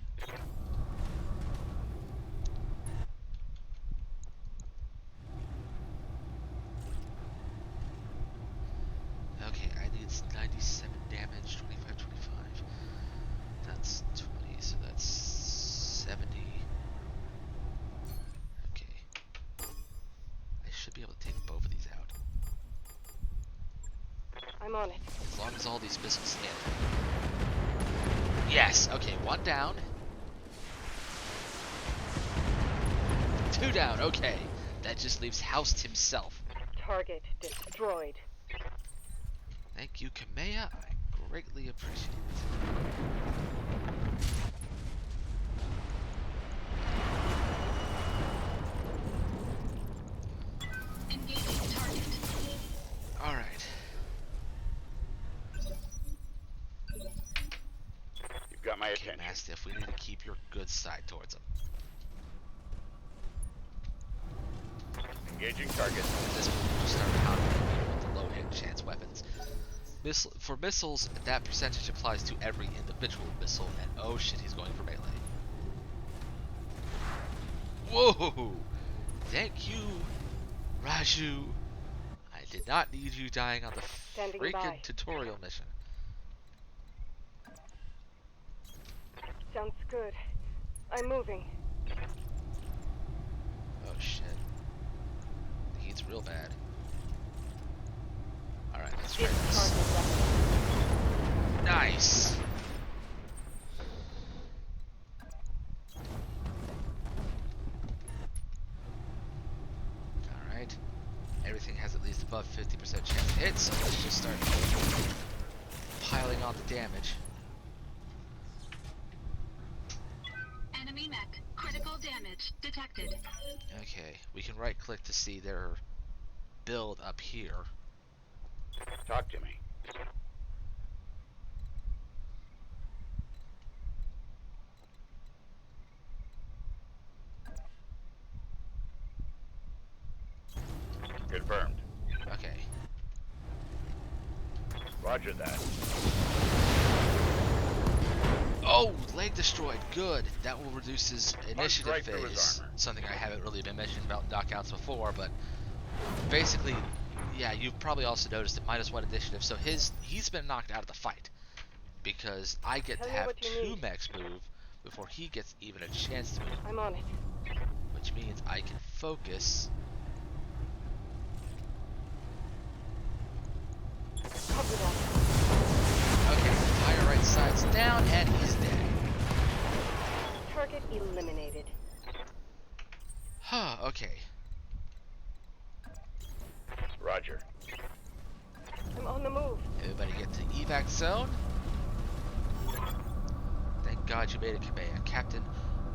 Okay, I need 97 damage, 25, 25. That's 20, so that's 70. Okay. I should be able to take both of these out. I'm on it. As long as all these missiles hit. Yes, okay, 1 down. 2 down, okay. That just leaves Housed himself. Target destroyed. Thank you, Kamea. I greatly appreciate it. Engaging target. Alright. You've got my Okay, attention. Mastiff, we need to keep your good side towards him. Engaging target. At this point, we just start pounding people with the low hit chance weapons. For missiles, that percentage applies to every individual missile, and oh shit, he's going for melee. Whoa! Thank you, Raju. I did not need you dying on the Standing freaking by. tutorial mission. Sounds good. I'm moving. Oh shit. The heat's real bad. Alright, let's try This this. target weapon. Nice! Alright. Everything has at least above 50% chance to hit, so let's just start piling on the damage. Enemy mech. Critical damage detected. Okay, we can right click to see their build up here. Talk to me. Confirmed. Okay. Roger that. Oh, leg destroyed. Good. That will reduce his initiative right through his phase. armor. Something I haven't really been mentioning about knockouts before, but basically, yeah, you've probably also noticed it -1 initiative. So he's been knocked out of the fight because I get Tell to me have what you 2 need. mechs move before he gets even a chance to move, I'm on it. which means I can focus. Cover that. Okay, entire right side's down and he's dead. Target eliminated. Huh, okay. Roger. I'm on the move. Everybody get to evac zone. Thank God you made it, Kamea. Captain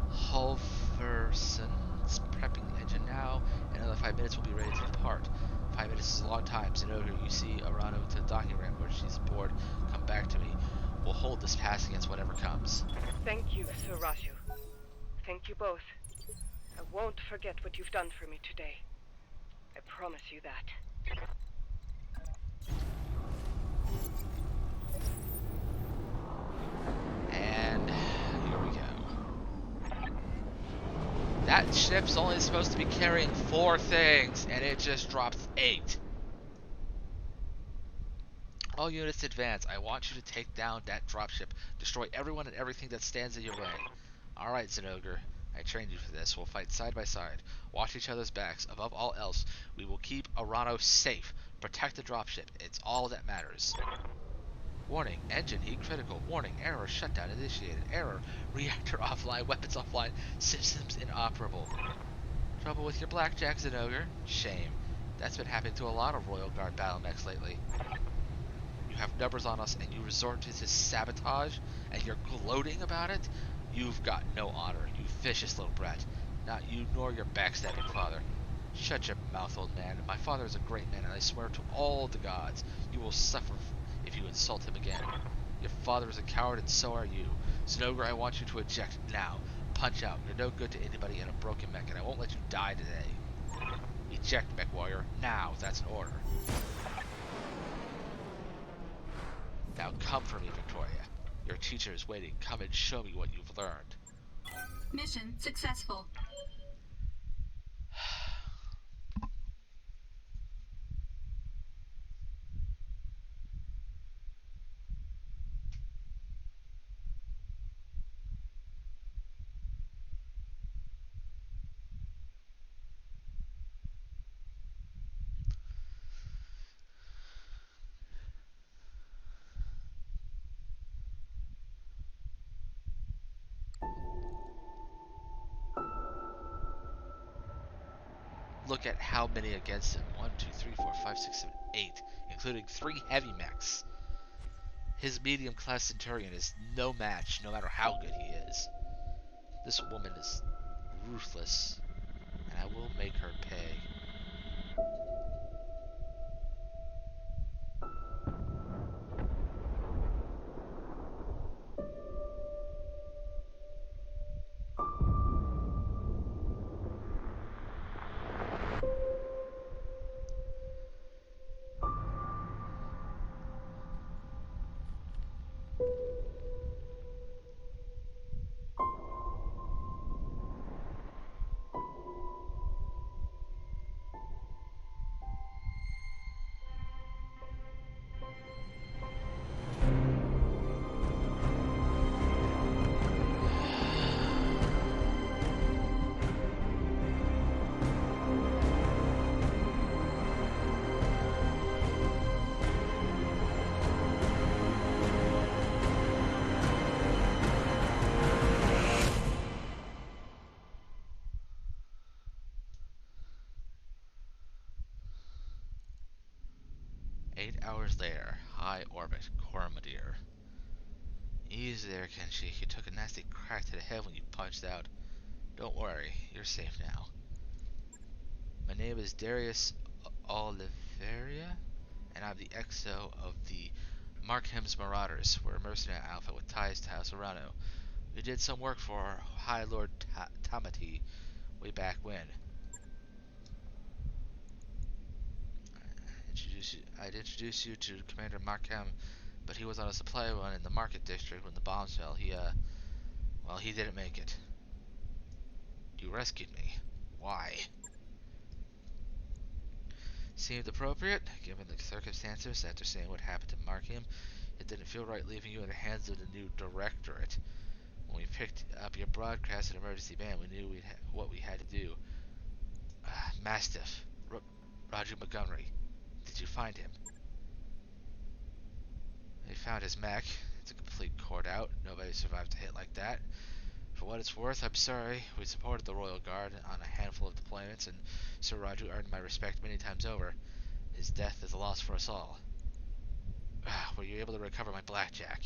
Halverson's prepping the engine now. In another 5 minutes, we'll be ready to depart. 5 minutes is a long time. Zenogre, you see Arano to the docking ramp where she's aboard. Come back to me. We'll hold this pass against whatever comes. Thank you, Sir Raju. Thank you both. I won't forget what you've done for me today. I promise you that. And here we go. That ship's only supposed to be carrying 4 things, and it just dropped 8. All units advance. I want you to take down that dropship. Destroy everyone and everything that stands in your way. Alright, Zenogre. I trained you for this. We'll fight side by side. Watch each other's backs. Above all else, we will keep Arano safe. Protect the dropship. It's all that matters. Warning. Engine heat critical. Warning. Error. Shutdown initiated. Error. Reactor offline. Weapons offline. Systems inoperable. Trouble with your blackjack, Zenogre? Shame. That's been happening to a lot of Royal Guard battle mechs lately. You have numbers on us and you resort to this sabotage and you're gloating about it? You've got no honor, you vicious little brat. Not you nor your backstabbing father. Shut your mouth, old man. My father is a great man and I swear to all the gods you will suffer if you you insult him again. Your father is a coward and so are you. Zinogre, I want you to eject now. Punch out. You're no good to anybody in a broken mech, and I won't let you die today. Eject, mech warrior. Now, that's an order. Now come for me, Victoria. Your teacher is waiting. Come and show me what you've learned. Mission successful. Look at how many against him. 1, 2, 3, 4, 5, 6, 7, 8, including 3 heavy mechs. His medium-class Centurion is no match, no matter how good he is. This woman is ruthless, and I will make her pay. Hours later, high orbit, Coromdir. Easy there, Kenshi. You took a nasty crack to the head when you punched out. Don't worry, you're safe now. My name is Darius Oliveria, and I'm the XO of the Markham's Marauders. We're a mercenary outfit with ties to House Arano. We did some work for High Lord Tamati way back when. I'd introduce you to Commander Markham, but he was on a supply run in the market district when the bombs fell. Well, he didn't make it. You rescued me. Why? Seemed appropriate, given the circumstances. After seeing what happened to Markham, it didn't feel right leaving you in the hands of the new directorate. When we picked up your broadcast and emergency band, we knew what we had to do. Mastiff. Roger Montgomery. Did you find him? They found his mech. It's a complete cord out. Nobody survived a hit like that. For what it's worth, I'm sorry. We supported the Royal Guard on a handful of deployments, and Sir Roger earned my respect many times over. His death is a loss for us all. Were you able to recover my blackjack?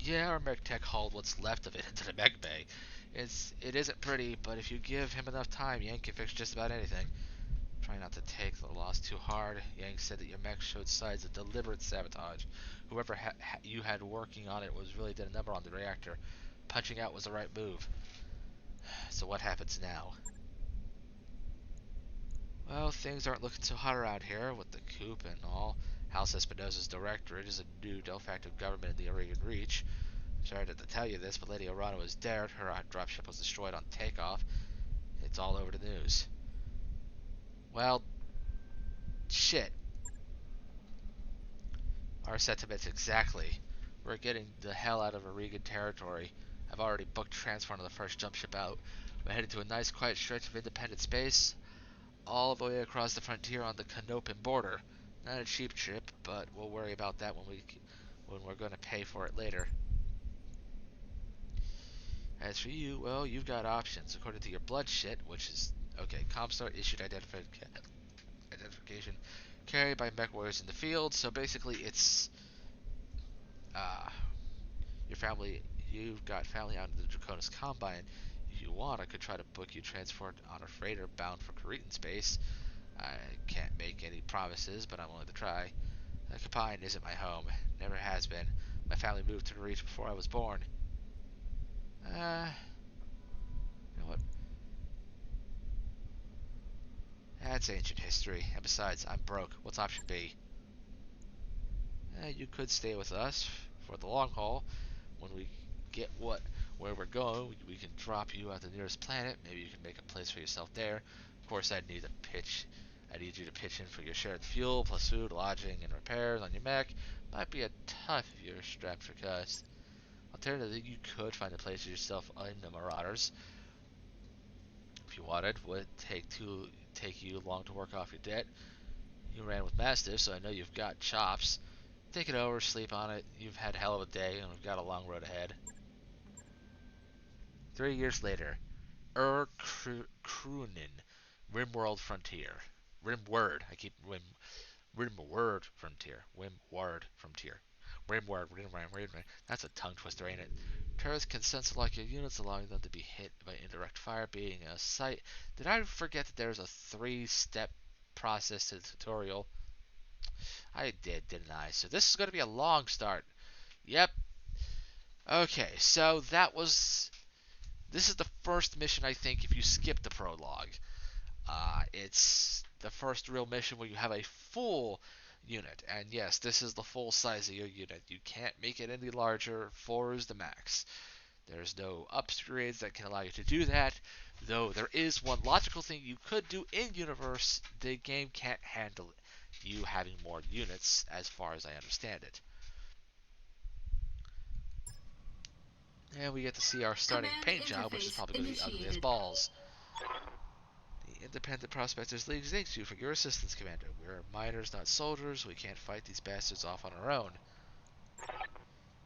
Yeah, our mech tech hauled what's left of it into the mech bay. It isn't pretty, but if you give him enough time, Yang can fix just about anything. Try not to take the loss too hard. Yang said that your mech showed signs of deliberate sabotage. Whoever you had working on it was really did a number on the reactor. Punching out was the right move. So what happens now? Well, things aren't looking so hot around here with the coup and all. House Espinosa's directorate is a new de facto government in the Oregon Reach. Sorry to tell you this, but Lady Orano was dead. Her dropship was destroyed on takeoff. It's all over the news. Well, shit. Our sentiments exactly. We're getting the hell out of Oregon territory. I've already booked transfer on the first jump ship out. We're headed to a nice quiet stretch of independent space, all the way across the frontier on the Canopian border. Not a cheap trip, but we'll worry about that when we're going to pay for it later. As for you, well, you've got options. According to your blood shit, which is... Okay, Comstar issued identification carried by mech warriors in the field, so basically it's... your family... You've got family out in the Draconis Combine. If you want, I could try to book you transport on a freighter bound for Cretan space. I can't make any promises, but I'm willing to try. Capine isn't my home. Never has been. My family moved to the region before I was born. You know what? That's ancient history. And besides, I'm broke. What's option B? You could stay with us for the long haul. When we get where we're going, we can drop you at the nearest planet. Maybe you can make a place for yourself there. Of course, I'd need you to pitch in for your share of the fuel, plus food, lodging, and repairs on your mech. Might be a tough if you're strapped for cost. Alternatively, you could find a place for yourself in the Marauders. If you wanted, would take you long to work off your debt. You ran with Mastiff, so I know you've got chops. Take it over, sleep on it. You've had a hell of a day, and we've got a long road ahead. 3 years later, Krunen, Rimworld Frontier. Rimward. I keep Rimward Frontier. Wimward Frontier. Rimward. That's a tongue twister, ain't it? Turrets can sense like your units, allowing them to be hit by indirect fire, being a sight. Did I forget that there's a 3-step process to the tutorial? I did, didn't I? So this is going to be a long start. Yep. Okay, so this is the first mission, I think, if you skip the prologue. It's the first real mission where you have a full unit. And yes, this is the full size of your unit. You can't make it any larger. 4 is the max. There's no upgrades that can allow you to do that. Though there is one logical thing you could do in-universe. The game can't handle you having more units, as far as I understand it. And we get to see our starting paint job, which is probably going to be ugly as balls. The Independent Prospectors League thanks you for your assistance, Commander. We're miners, not soldiers. We can't fight these bastards off on our own.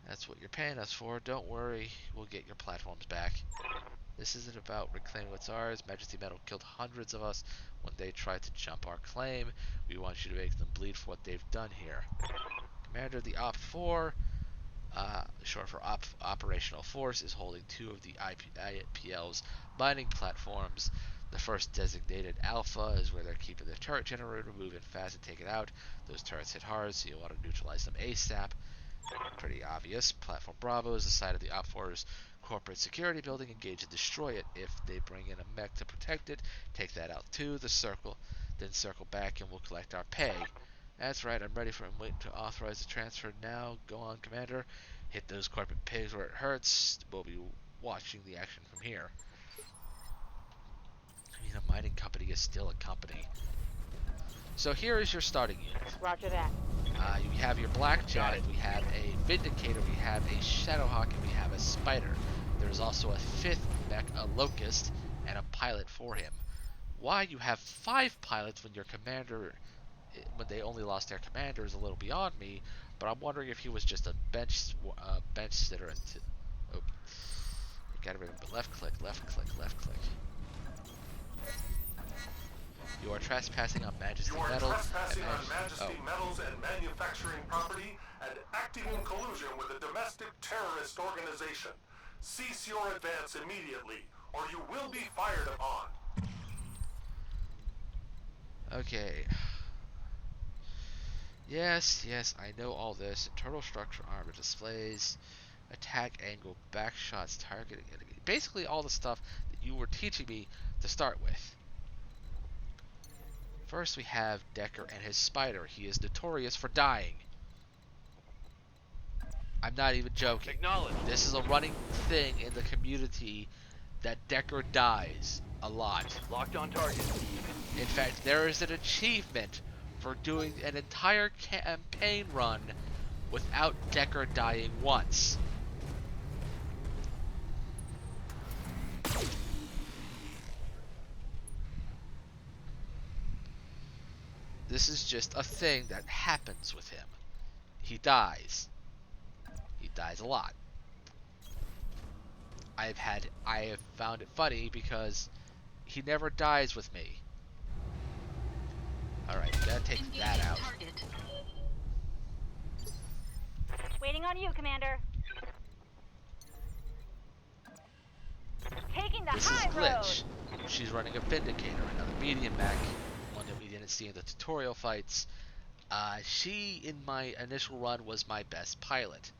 That's what you're paying us for. Don't worry, we'll get your platforms back. This isn't about reclaiming what's ours. Majesty Metal killed hundreds of us when they tried to jump our claim. We want you to make them bleed for what they've done here. Commander, the Op-4, short for Operational Force, is holding 2 of the IPL's mining platforms. The first designated Alpha is where they're keeping the turret generator, moving fast and take it out. Those turrets hit hard, so you want to neutralize them ASAP. Pretty obvious. Platform Bravo is the side of the Op-4's corporate security building. Engage and destroy it. If they bring in a mech to protect it, take that out too. Then circle back and we'll collect our pay. That's right, I'm ready for him. Waiting to authorize the transfer now. Go on, Commander. Hit those corporate pigs where it hurts. We'll be watching the action from here. I mean, a mining company is still a company. So here is your starting unit. Roger that. You have your Blackjack, we have a Vindicator, we have a Shadowhawk, and we have a Spider. There's also a 5th mech, a Locust, and a pilot for him. Why you have 5 pilots when your commander, when they only lost their commander, is a little beyond me. But I'm wondering if he was just a bench sitter. Oh, you gotta remember, left click, left click, left click. You are trespassing on Majesty Metal. Metals and manufacturing property and acting in collusion with a domestic terrorist organization. Cease your advance immediately, or you will be fired upon. Okay. Yes, I know all this. Internal structure, armor displays, attack angle, back shots, targeting, basically all the stuff that you were teaching me to start with. First we have Decker and his Spider. He is notorious for dying. I'm not even joking. This is a running thing in the community that Decker dies a lot. Locked on target. In fact, there is an achievement for doing an entire campaign run without Decker dying once. This is just a thing that happens with him. He dies. He dies a lot. I have found it funny because he never dies with me. Alright, gotta take that out. Waiting on you, Commander. Taking the This is high Glitch. road. She's running a Vindicator, another medium mech, one that we didn't see in the tutorial fights. She, in my initial run, was my best pilot.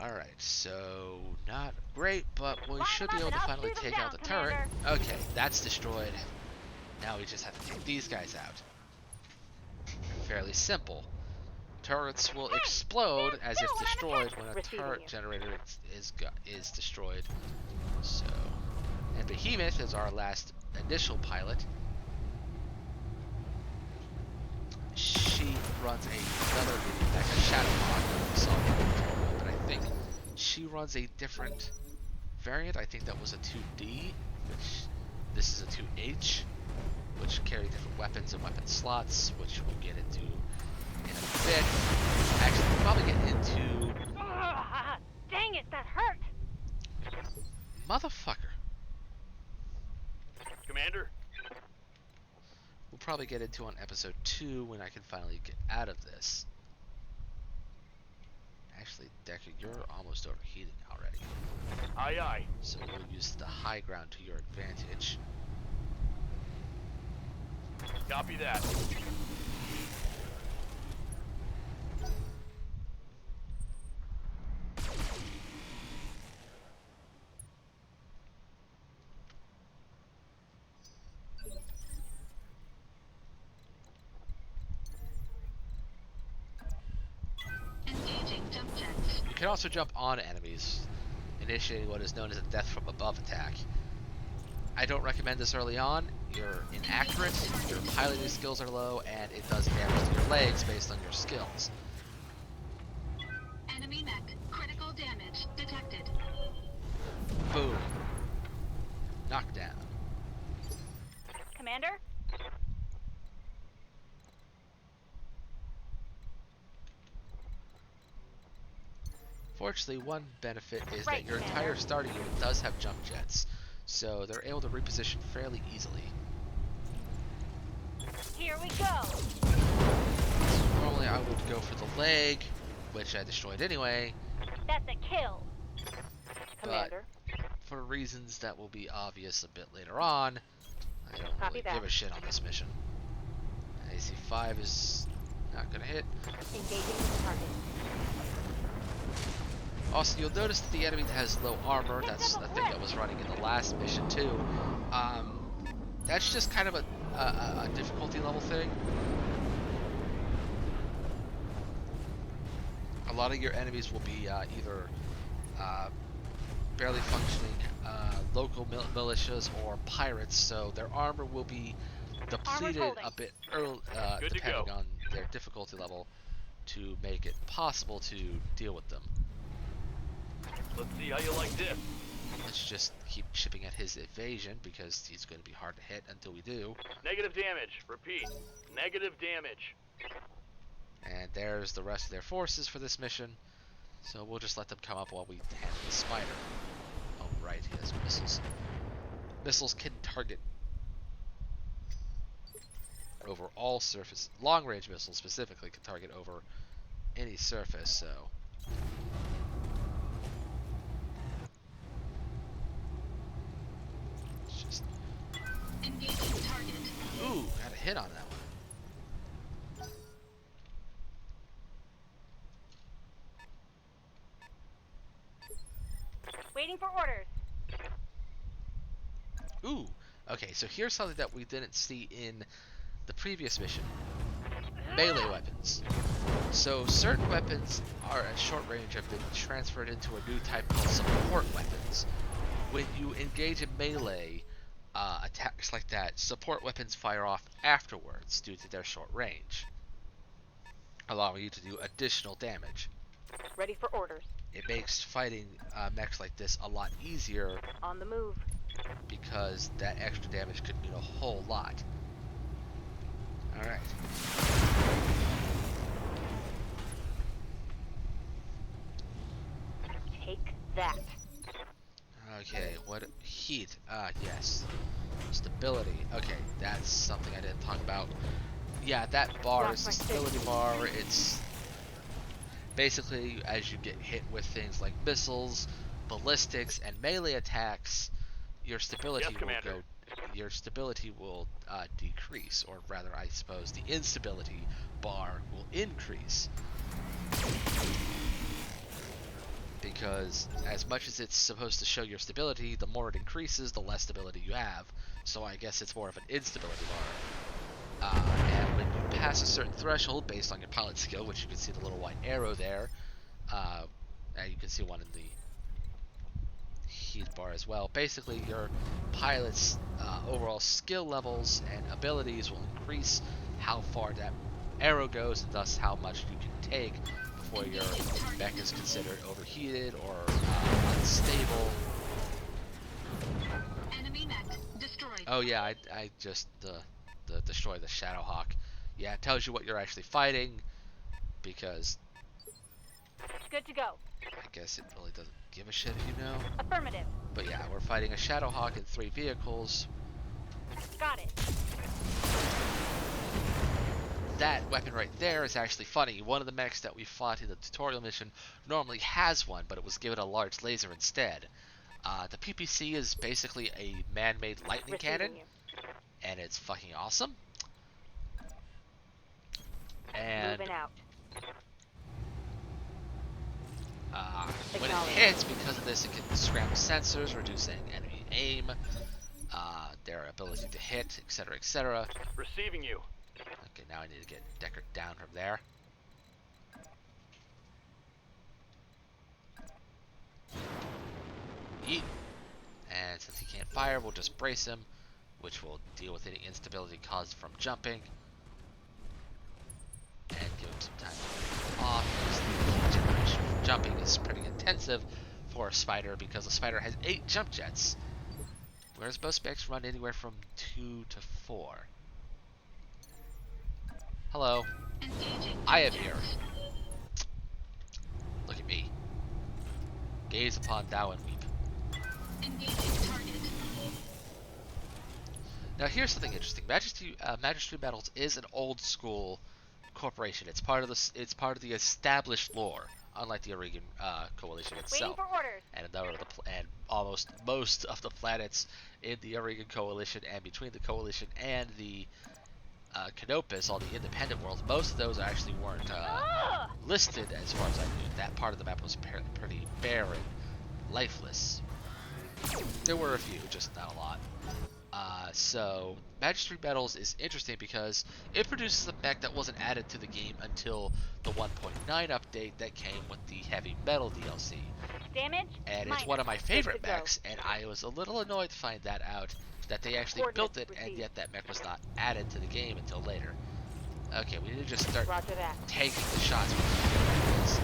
Alright, so not great, but we Line should them be up able to and I'll finally shoot 'em take down, out the turret. Commander. Okay, that's destroyed. Now we just have to take these guys out. Fairly simple. Turrets will Hey, explode stand as still if when I'm destroyed attacking. when a Receiving turret you. generator is destroyed. So, and Behemoth is our last initial pilot. She runs another like a Shadow Mod that we saw in the tutorial, but I think she runs a different variant. I think that was a 2D, which this is a 2H, which carry different weapons and weapon slots, which we'll get into in a bit. Actually, we'll probably get into Ugh, dang it, that hurt. motherfucker. Commander? We'll probably get into on episode 2 when I can finally get out of this. Actually, Decker, you're almost overheating already. Aye, aye. So we'll use the high ground to your advantage. Copy that. Engaging jump jets. You can also jump on enemies, initiating what is known as a death from above attack. I don't recommend this early on. You're inaccurate, your piloting skills are low, and it does damage to your legs based on your skills. Enemy mech. Critical damage detected. Boom. Knockdown. Commander? Fortunately, one benefit is Right, that your Commander. entire starting unit does have jump jets, so they're able to reposition fairly easily. Here we go. Normally I would go for the leg, which I destroyed anyway, That's a kill. Commander. for reasons that will be obvious a bit later on, I don't Copy really that. give a shit on this mission. AC-5 is not gonna hit. Engaging the target. Also, you'll notice that the enemy has low armor. That's a thing that was running in the last mission too. That's just kind of a difficulty level thing. A lot of your enemies will be either barely functioning local militias or pirates, so their armor will be depleted holding. a bit early, Good to depending go. on their difficulty level, to make it possible to deal with them. Let's see how you like this. Let's just keep chipping at his evasion because he's going to be hard to hit until we do. Negative damage. Repeat. Negative damage. And there's the rest of their forces for this mission. So we'll just let them come up while we handle the spider. Oh right, he has missiles. Missiles can target over all surface. Long-range missiles specifically can target over any surface, so... It's just... Engaging target. Ooh, got a hit on that one. Waiting for orders. Ooh, okay, so here's something that we didn't see in the previous mission. Melee weapons. So certain weapons are at short range have been transferred into a new type called support weapons. When you engage in melee attacks like that, support weapons fire off afterwards due to their short range, allowing you to do additional damage. Ready for orders. It makes fighting mechs like this a lot easier On the move. because that extra damage could mean a whole lot. Alright. Take that. Okay, what heat? Ah, yes. Stability. Okay, that's something I didn't talk about. Yeah, that bar Drop is my the stability bar. It's basically as you get hit with things like missiles, ballistics, and melee attacks, your stability Yes, Commander. will decrease, or rather, I suppose, the instability bar will increase. Because as much as it's supposed to show your stability, the more it increases, the less stability you have. So I guess it's more of an instability bar. And when you pass a certain threshold based on your pilot skill, which you can see the little white arrow there, and you can see one in the heat bar as well. Basically, your pilot's overall skill levels and abilities will increase how far that arrow goes, and thus how much you can take before your mech is considered overheated or unstable. Enemy mech destroyed. Oh yeah, I just destroy the Shadowhawk. Yeah, it tells you what you're actually fighting, because Good to go. I guess it really doesn't give a shit if you know. Affirmative. But yeah, we're fighting a Shadowhawk in 3 vehicles. Got it. That weapon right there is actually funny. One of the mechs that we fought in the tutorial mission normally has one, but it was given a large laser instead. The PPC is basically a man-made lightning cannon, Receiving you. and it's fucking awesome. And Moving out. when it hits, because of this, it can scramble sensors, reducing enemy aim, their ability to hit, etc., etc. Receiving you. Okay, now I need to get Deckard down from there. Yeet. And since he can't fire, we'll just brace him, which will deal with any instability caused from jumping. And give him some time to get off, because the heat generation from jumping is pretty intensive for a spider, because a spider has 8 jump jets, whereas most mechs run anywhere from 2 to 4. Hello. Engaging I am jump here. jets. Look at me. Gaze upon thou and weep. Engaging target. Now here's something interesting. Magistracy Metals is an old school corporation. It's part of the established lore, unlike the Oregon Coalition Waiting itself. for orders. And almost most of the planets in the Oregon Coalition, and between the Coalition and the Canopus, all the independent worlds, most of those actually weren't listed as far as I knew. That part of the map was pretty barren, lifeless. There were a few, just not a lot. So Magistracy Metals is interesting because it produces a mech that wasn't added to the game until the 1.9 update that came with the Heavy Metal DLC. Damage. And minor. it's one of my Good favorite to go. mechs, and I was a little annoyed to find that out, that they actually built it, and yet that mech was not added to the game until later. Okay, we need to just start Roger that. taking the shots because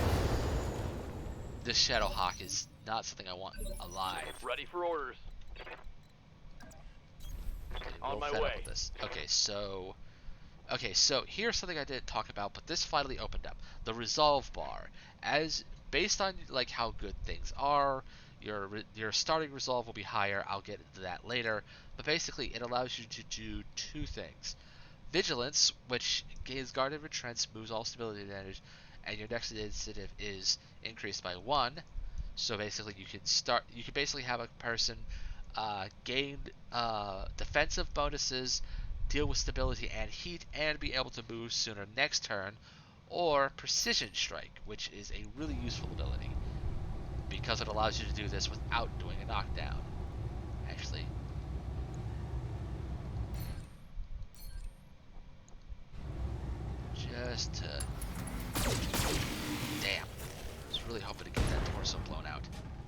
this Shadowhawk is not something I want alive. Ready for orders. Getting On real my fed up way. with this. Okay, so here's something I didn't talk about, but this finally opened up. The resolve bar. As based on like how good things are, your starting resolve will be higher. I'll get into that later. But basically, it allows you to do 2 things. Vigilance, which gains guarded retrench, moves all stability advantage, and your next initiative is increased by 1. So basically, you can basically have a person gain defensive bonuses, deal with stability and heat, and be able to move sooner next turn. Or Precision Strike, which is a really useful ability, because it allows you to do this without doing a knockdown. Actually, just to... Damn. I was really hoping to get that torso blown out,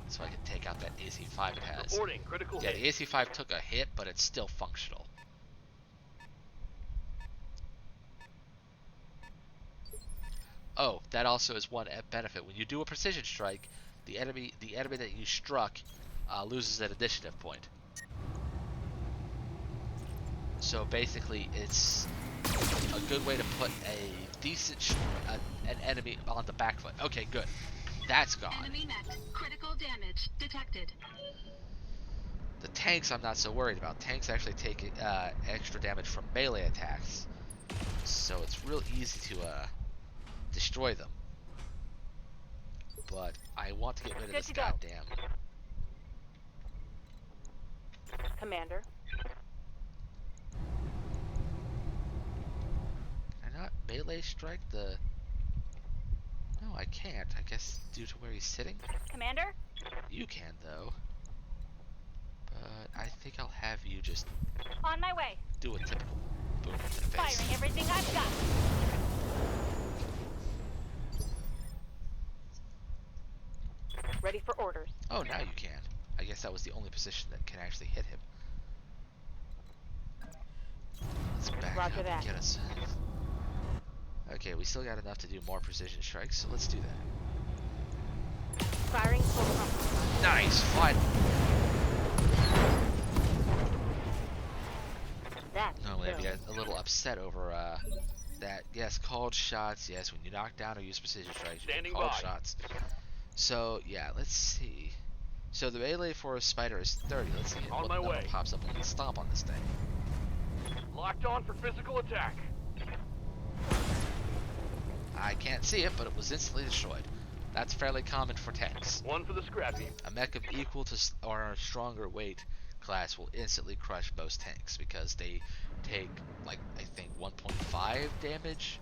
so I could take out that AC-5 it has. Reporting critical Yeah, hit. the AC-5 took a hit, but it's still functional. Oh, that also is one benefit. When you do a precision strike, the enemy that you struck loses an initiative point. So basically, it's a good way to put a decent an enemy on the back foot. Okay, good. That's gone. Enemy mech critical damage detected. The tanks I'm not so worried about. Tanks actually take extra damage from melee attacks. so it's real easy to destroy them. But I want to get rid of Good this to go. goddamn. Commander. Can I not melee strike the? No, I can't. I guess due to where he's sitting. Commander? You can though. But I think I'll have you just On my way. do a typical boom to the face. Firing everything I've got. Ready for orders. Oh, now you can. I guess that was the only position that can actually hit him. Let's back Roger up that. and get us. Okay, we still got enough to do more precision strikes, so let's do that. Firing full pump. Nice, finally. That's Normally I'd good. get a little upset over that. Yes, called shots. Yes, when you knock down or use precision strikes, you get Standing called by. shots. So yeah, let's see. So the melee for a spider is 30. Let's see On what my number way. pops up when we stomp on this thing. Locked on for physical attack. I can't see it, but it was instantly destroyed. That's fairly common for tanks. One for the scrap heap. A mech of equal to or stronger weight class will instantly crush most tanks because they take, like, I think 1.5 damage,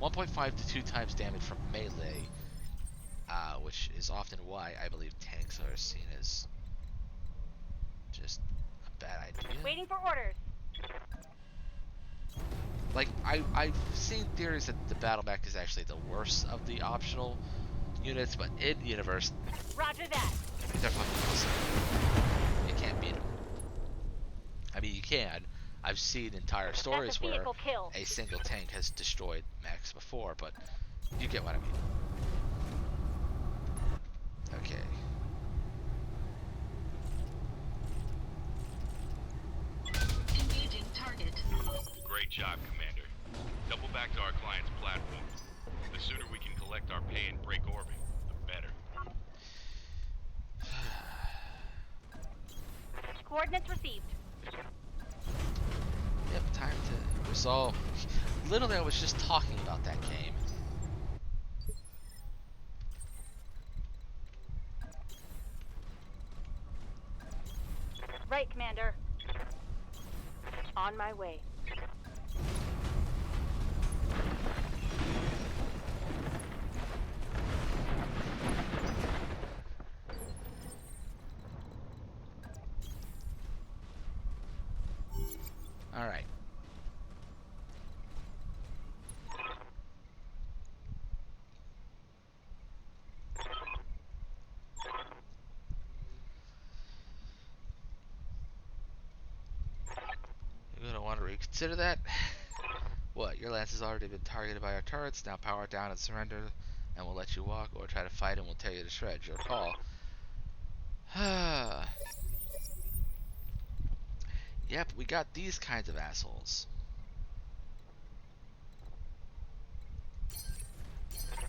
1.5 to 2 times damage from melee, which is often why I believe tanks are seen as just a bad idea. Waiting for orders. Like, I've seen theories that the battle mech is actually the worst of the optional units, but in universe, Roger that. they're fucking awesome. You can't beat them. I mean, you can. I've seen entire stories That's a where vehicle kill. a single tank has destroyed mechs before, but you get what I mean. Okay. Engaging target. Great job, Commander. Double back to our client's platform. The sooner we can collect our pay and break orbit, the better. Coordinates received. Yep, time to resolve. Literally, I was just talking about that game. Right, Commander. On my way. Alright. You're gonna want to reconsider that. What? Your lance has already been targeted by our turrets. Now power down and surrender, and we'll let you walk, or try to fight and we'll tear you to shreds. Your call. Yep, we got these kinds of assholes.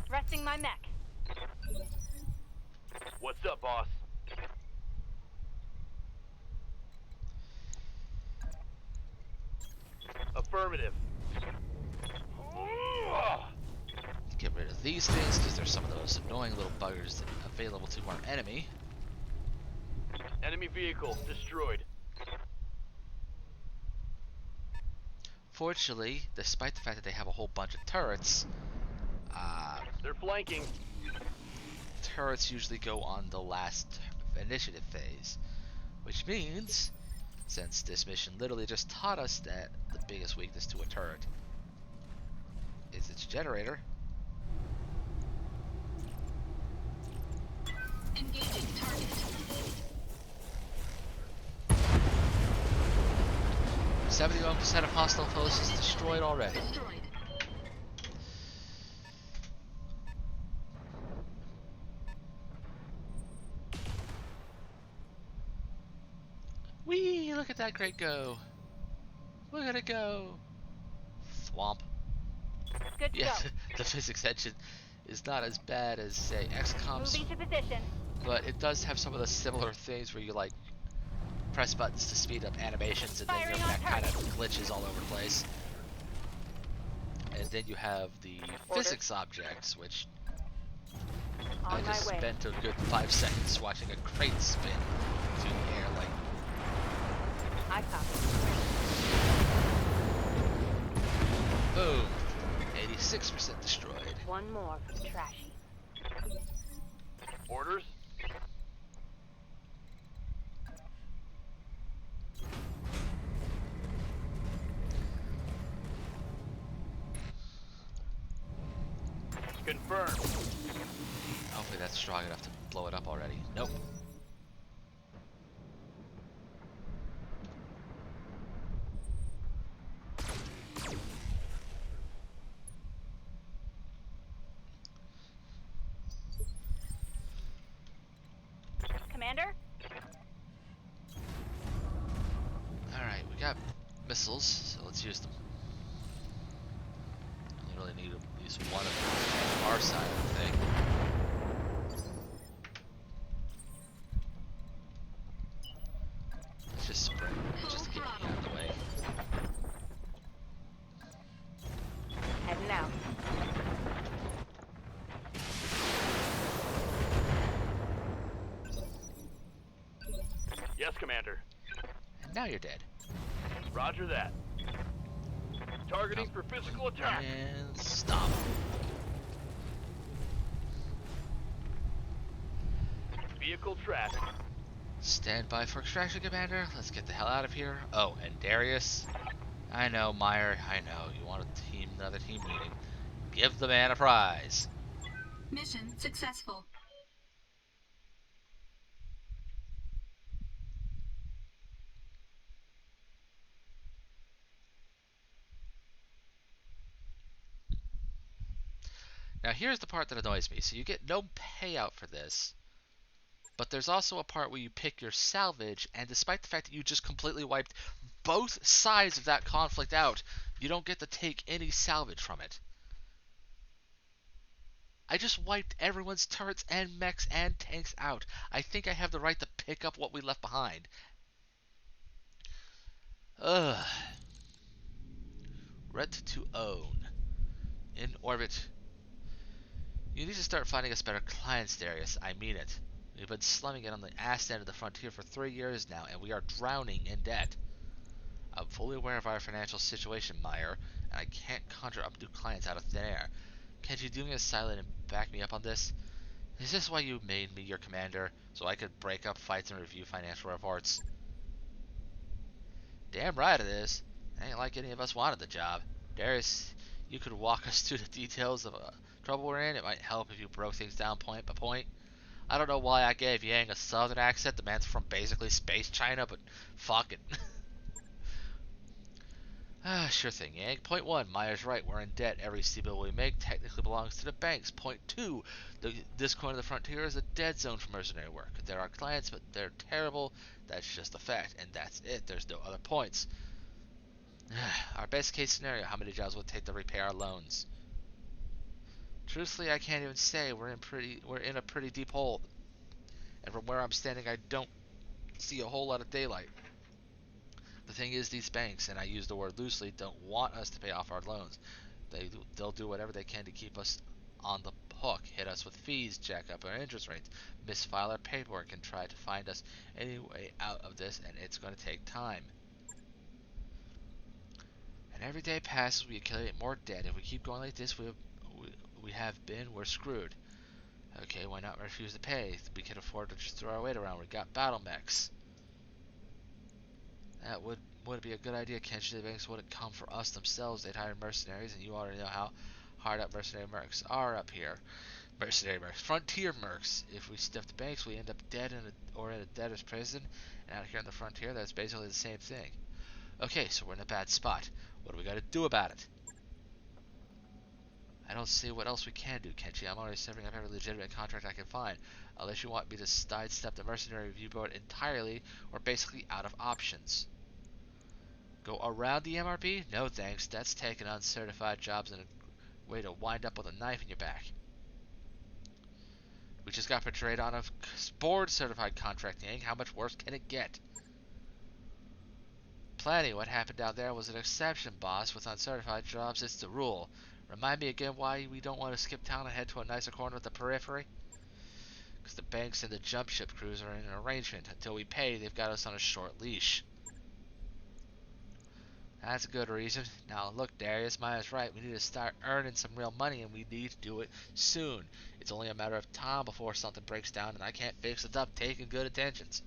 Resting my mech. What's up, boss? Affirmative. Get rid of these things because they're some of those annoying little buggers available to our enemy. Enemy vehicle destroyed. Fortunately, despite the fact that they have a whole bunch of turrets, They're flanking. turrets usually go on the last initiative phase, which means, since this mission literally just taught us that the biggest weakness to a turret is its generator, Engaging target. 71% of hostile foes is destroyed already. Destroyed. Whee! Look at that crate go! Look at it go! Thwomp. Good to Yeah, go. the physics engine is not as bad as, say, XCOM's, Moving to position. but it does have some of the similar things where you, like, press buttons to speed up animations and then your Firing on mech kind of target. glitches all over the place. and then you have the Orders. physics objects, which I On my just way. spent a good 5 seconds watching a crate spin through the air like, I copy. boom, 86% destroyed. One more for the trashy. Orders? Confirmed. Hopefully that's strong enough to blow it up already. Nope. Commander? Alright, we got missiles, so let's use them. We really need at least one of them on our side of the thing. Let's just sprint, just to get me out of the way. Heading out. Yes, Commander. And now you're dead. Roger that. Targeting for physical attack. And stop. Vehicle tracked. Stand by for extraction, Commander. Let's get the hell out of here. Oh, and Darius. I know, Meyer. I know. You want another team meeting. Give the man a prize. Mission successful. Now here's the part that annoys me. So you get no payout for this, but there's also a part where you pick your salvage, and despite the fact that you just completely wiped both sides of that conflict out, you don't get to take any salvage from it. I just wiped everyone's turrets and mechs and tanks out. I think I have the right to pick up what we left behind. Ugh. Rent to own. In orbit. You need to start finding us better clients, Darius. I mean it. We've been slumming it on the ass end of the frontier for 3 years now, and we are drowning in debt. I'm fully aware of our financial situation, Meyer, and I can't conjure up new clients out of thin air. Can't you do me a silent and back me up on this? Is this why you made me your commander, so I could break up fights and review financial reports? Damn right it is. It ain't like any of us wanted the job. Darius, you could walk us through the details of trouble we're in. It might help if you broke things down point by point. I don't know why I gave Yang a southern accent. The man's from basically space China, but fuck it. Sure thing, Yang. Point 1, Meyer's right. We're in debt. Every C-bill we make technically belongs to the banks. Point 2, this corner of the frontier is a dead zone for mercenary work. There are clients, but they're terrible. That's just a fact, and that's it. There's no other points. Our best case scenario, how many jobs would it take to repay our loans? Truthfully, I can't even say. We're in a pretty deep hole. And from where I'm standing, I don't see a whole lot of daylight. The thing is, these banks, and I use the word loosely, don't want us to pay off our loans. They'll do whatever they can to keep us on the hook, hit us with fees, jack up our interest rates, misfile our paperwork, and try to find us any way out of this, and it's going to take time. And every day passes, we accumulate more debt. If we keep going like this, we're screwed. Okay, why not refuse to pay? We can afford to just throw our weight around. We got battle mechs. That would be a good idea, Kenshi. The banks wouldn't come for us themselves. They'd hire mercenaries, and you already know how hard up mercenary mercs are up here. Mercenary mercs. Frontier mercs. If we stiff the banks, we end up dead or in a debtor's prison. And out here on the frontier, that's basically the same thing. Okay, so we're in a bad spot. What do we got to do about it? I don't see what else we can do, Kenshi. I'm already serving up every legitimate contract I can find. Unless you want me to sidestep the mercenary review board entirely, we're basically out of options. Go around the MRP? No thanks. That's taking uncertified jobs and a way to wind up with a knife in your back. We just got portrayed on a board certified contract, Yang. How much worse can it get? Plenty. What happened down there was an exception, boss. With uncertified jobs, it's the rule. Remind me again why we don't want to skip town and head to a nicer corner of the periphery? Because the banks and the jump ship crews are in an arrangement. Until we pay, they've got us on a short leash. That's a good reason. Now, look, Darius, Maya's right. We need to start earning some real money, and we need to do it soon. It's only a matter of time before something breaks down, and I can't fix it up taking good intentions.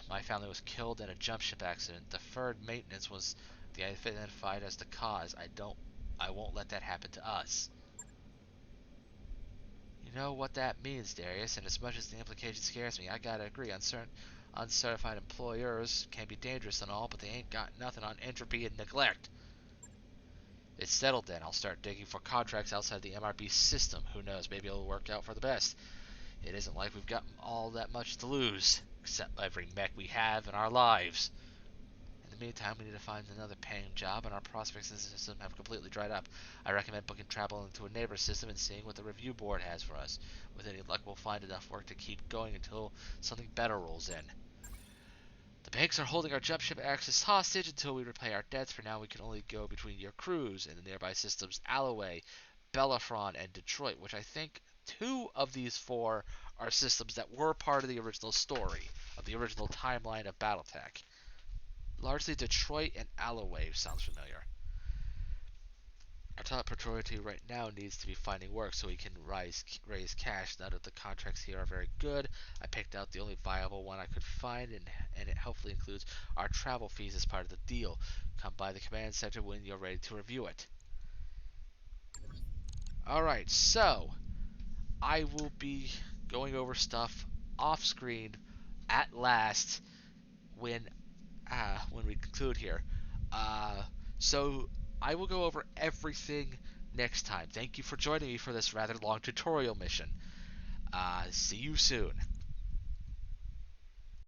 My family was killed in a jump ship accident. Deferred maintenance was identified as the cause. I won't let that happen to us. You know what that means, Darius, and as much as the implication scares me, I gotta agree. Uncertified employers can be dangerous and all, but they ain't got nothing on entropy and neglect. It's settled then. I'll start digging for contracts outside the MRB system. Who knows, maybe it'll work out for the best. It isn't like we've got all that much to lose, except every mech we have in our lives. In the meantime, we need to find another paying job, and our prospects in the system have completely dried up. I recommend booking travel into a neighbor system and seeing what the review board has for us. With any luck, we'll find enough work to keep going until something better rolls in. The banks are holding our jump ship access hostage until we repay our debts. For now, we can only go between your crews and the nearby systems Alloway, Belafron, and Detroit, which I think 2 of these 4 are systems that were part of the original story, of the original timeline of Battletech. Largely Detroit and Alloway sounds familiar. Our top priority right now needs to be finding work so we can raise cash. None of the contracts here are very good. I picked out the only viable one I could find, and it hopefully includes our travel fees as part of the deal. Come by the command center when you're ready to review it. Alright, so I will be going over stuff off screen at last when we conclude here. So I will go over everything next time. Thank you for joining me for this rather long tutorial mission. See you soon.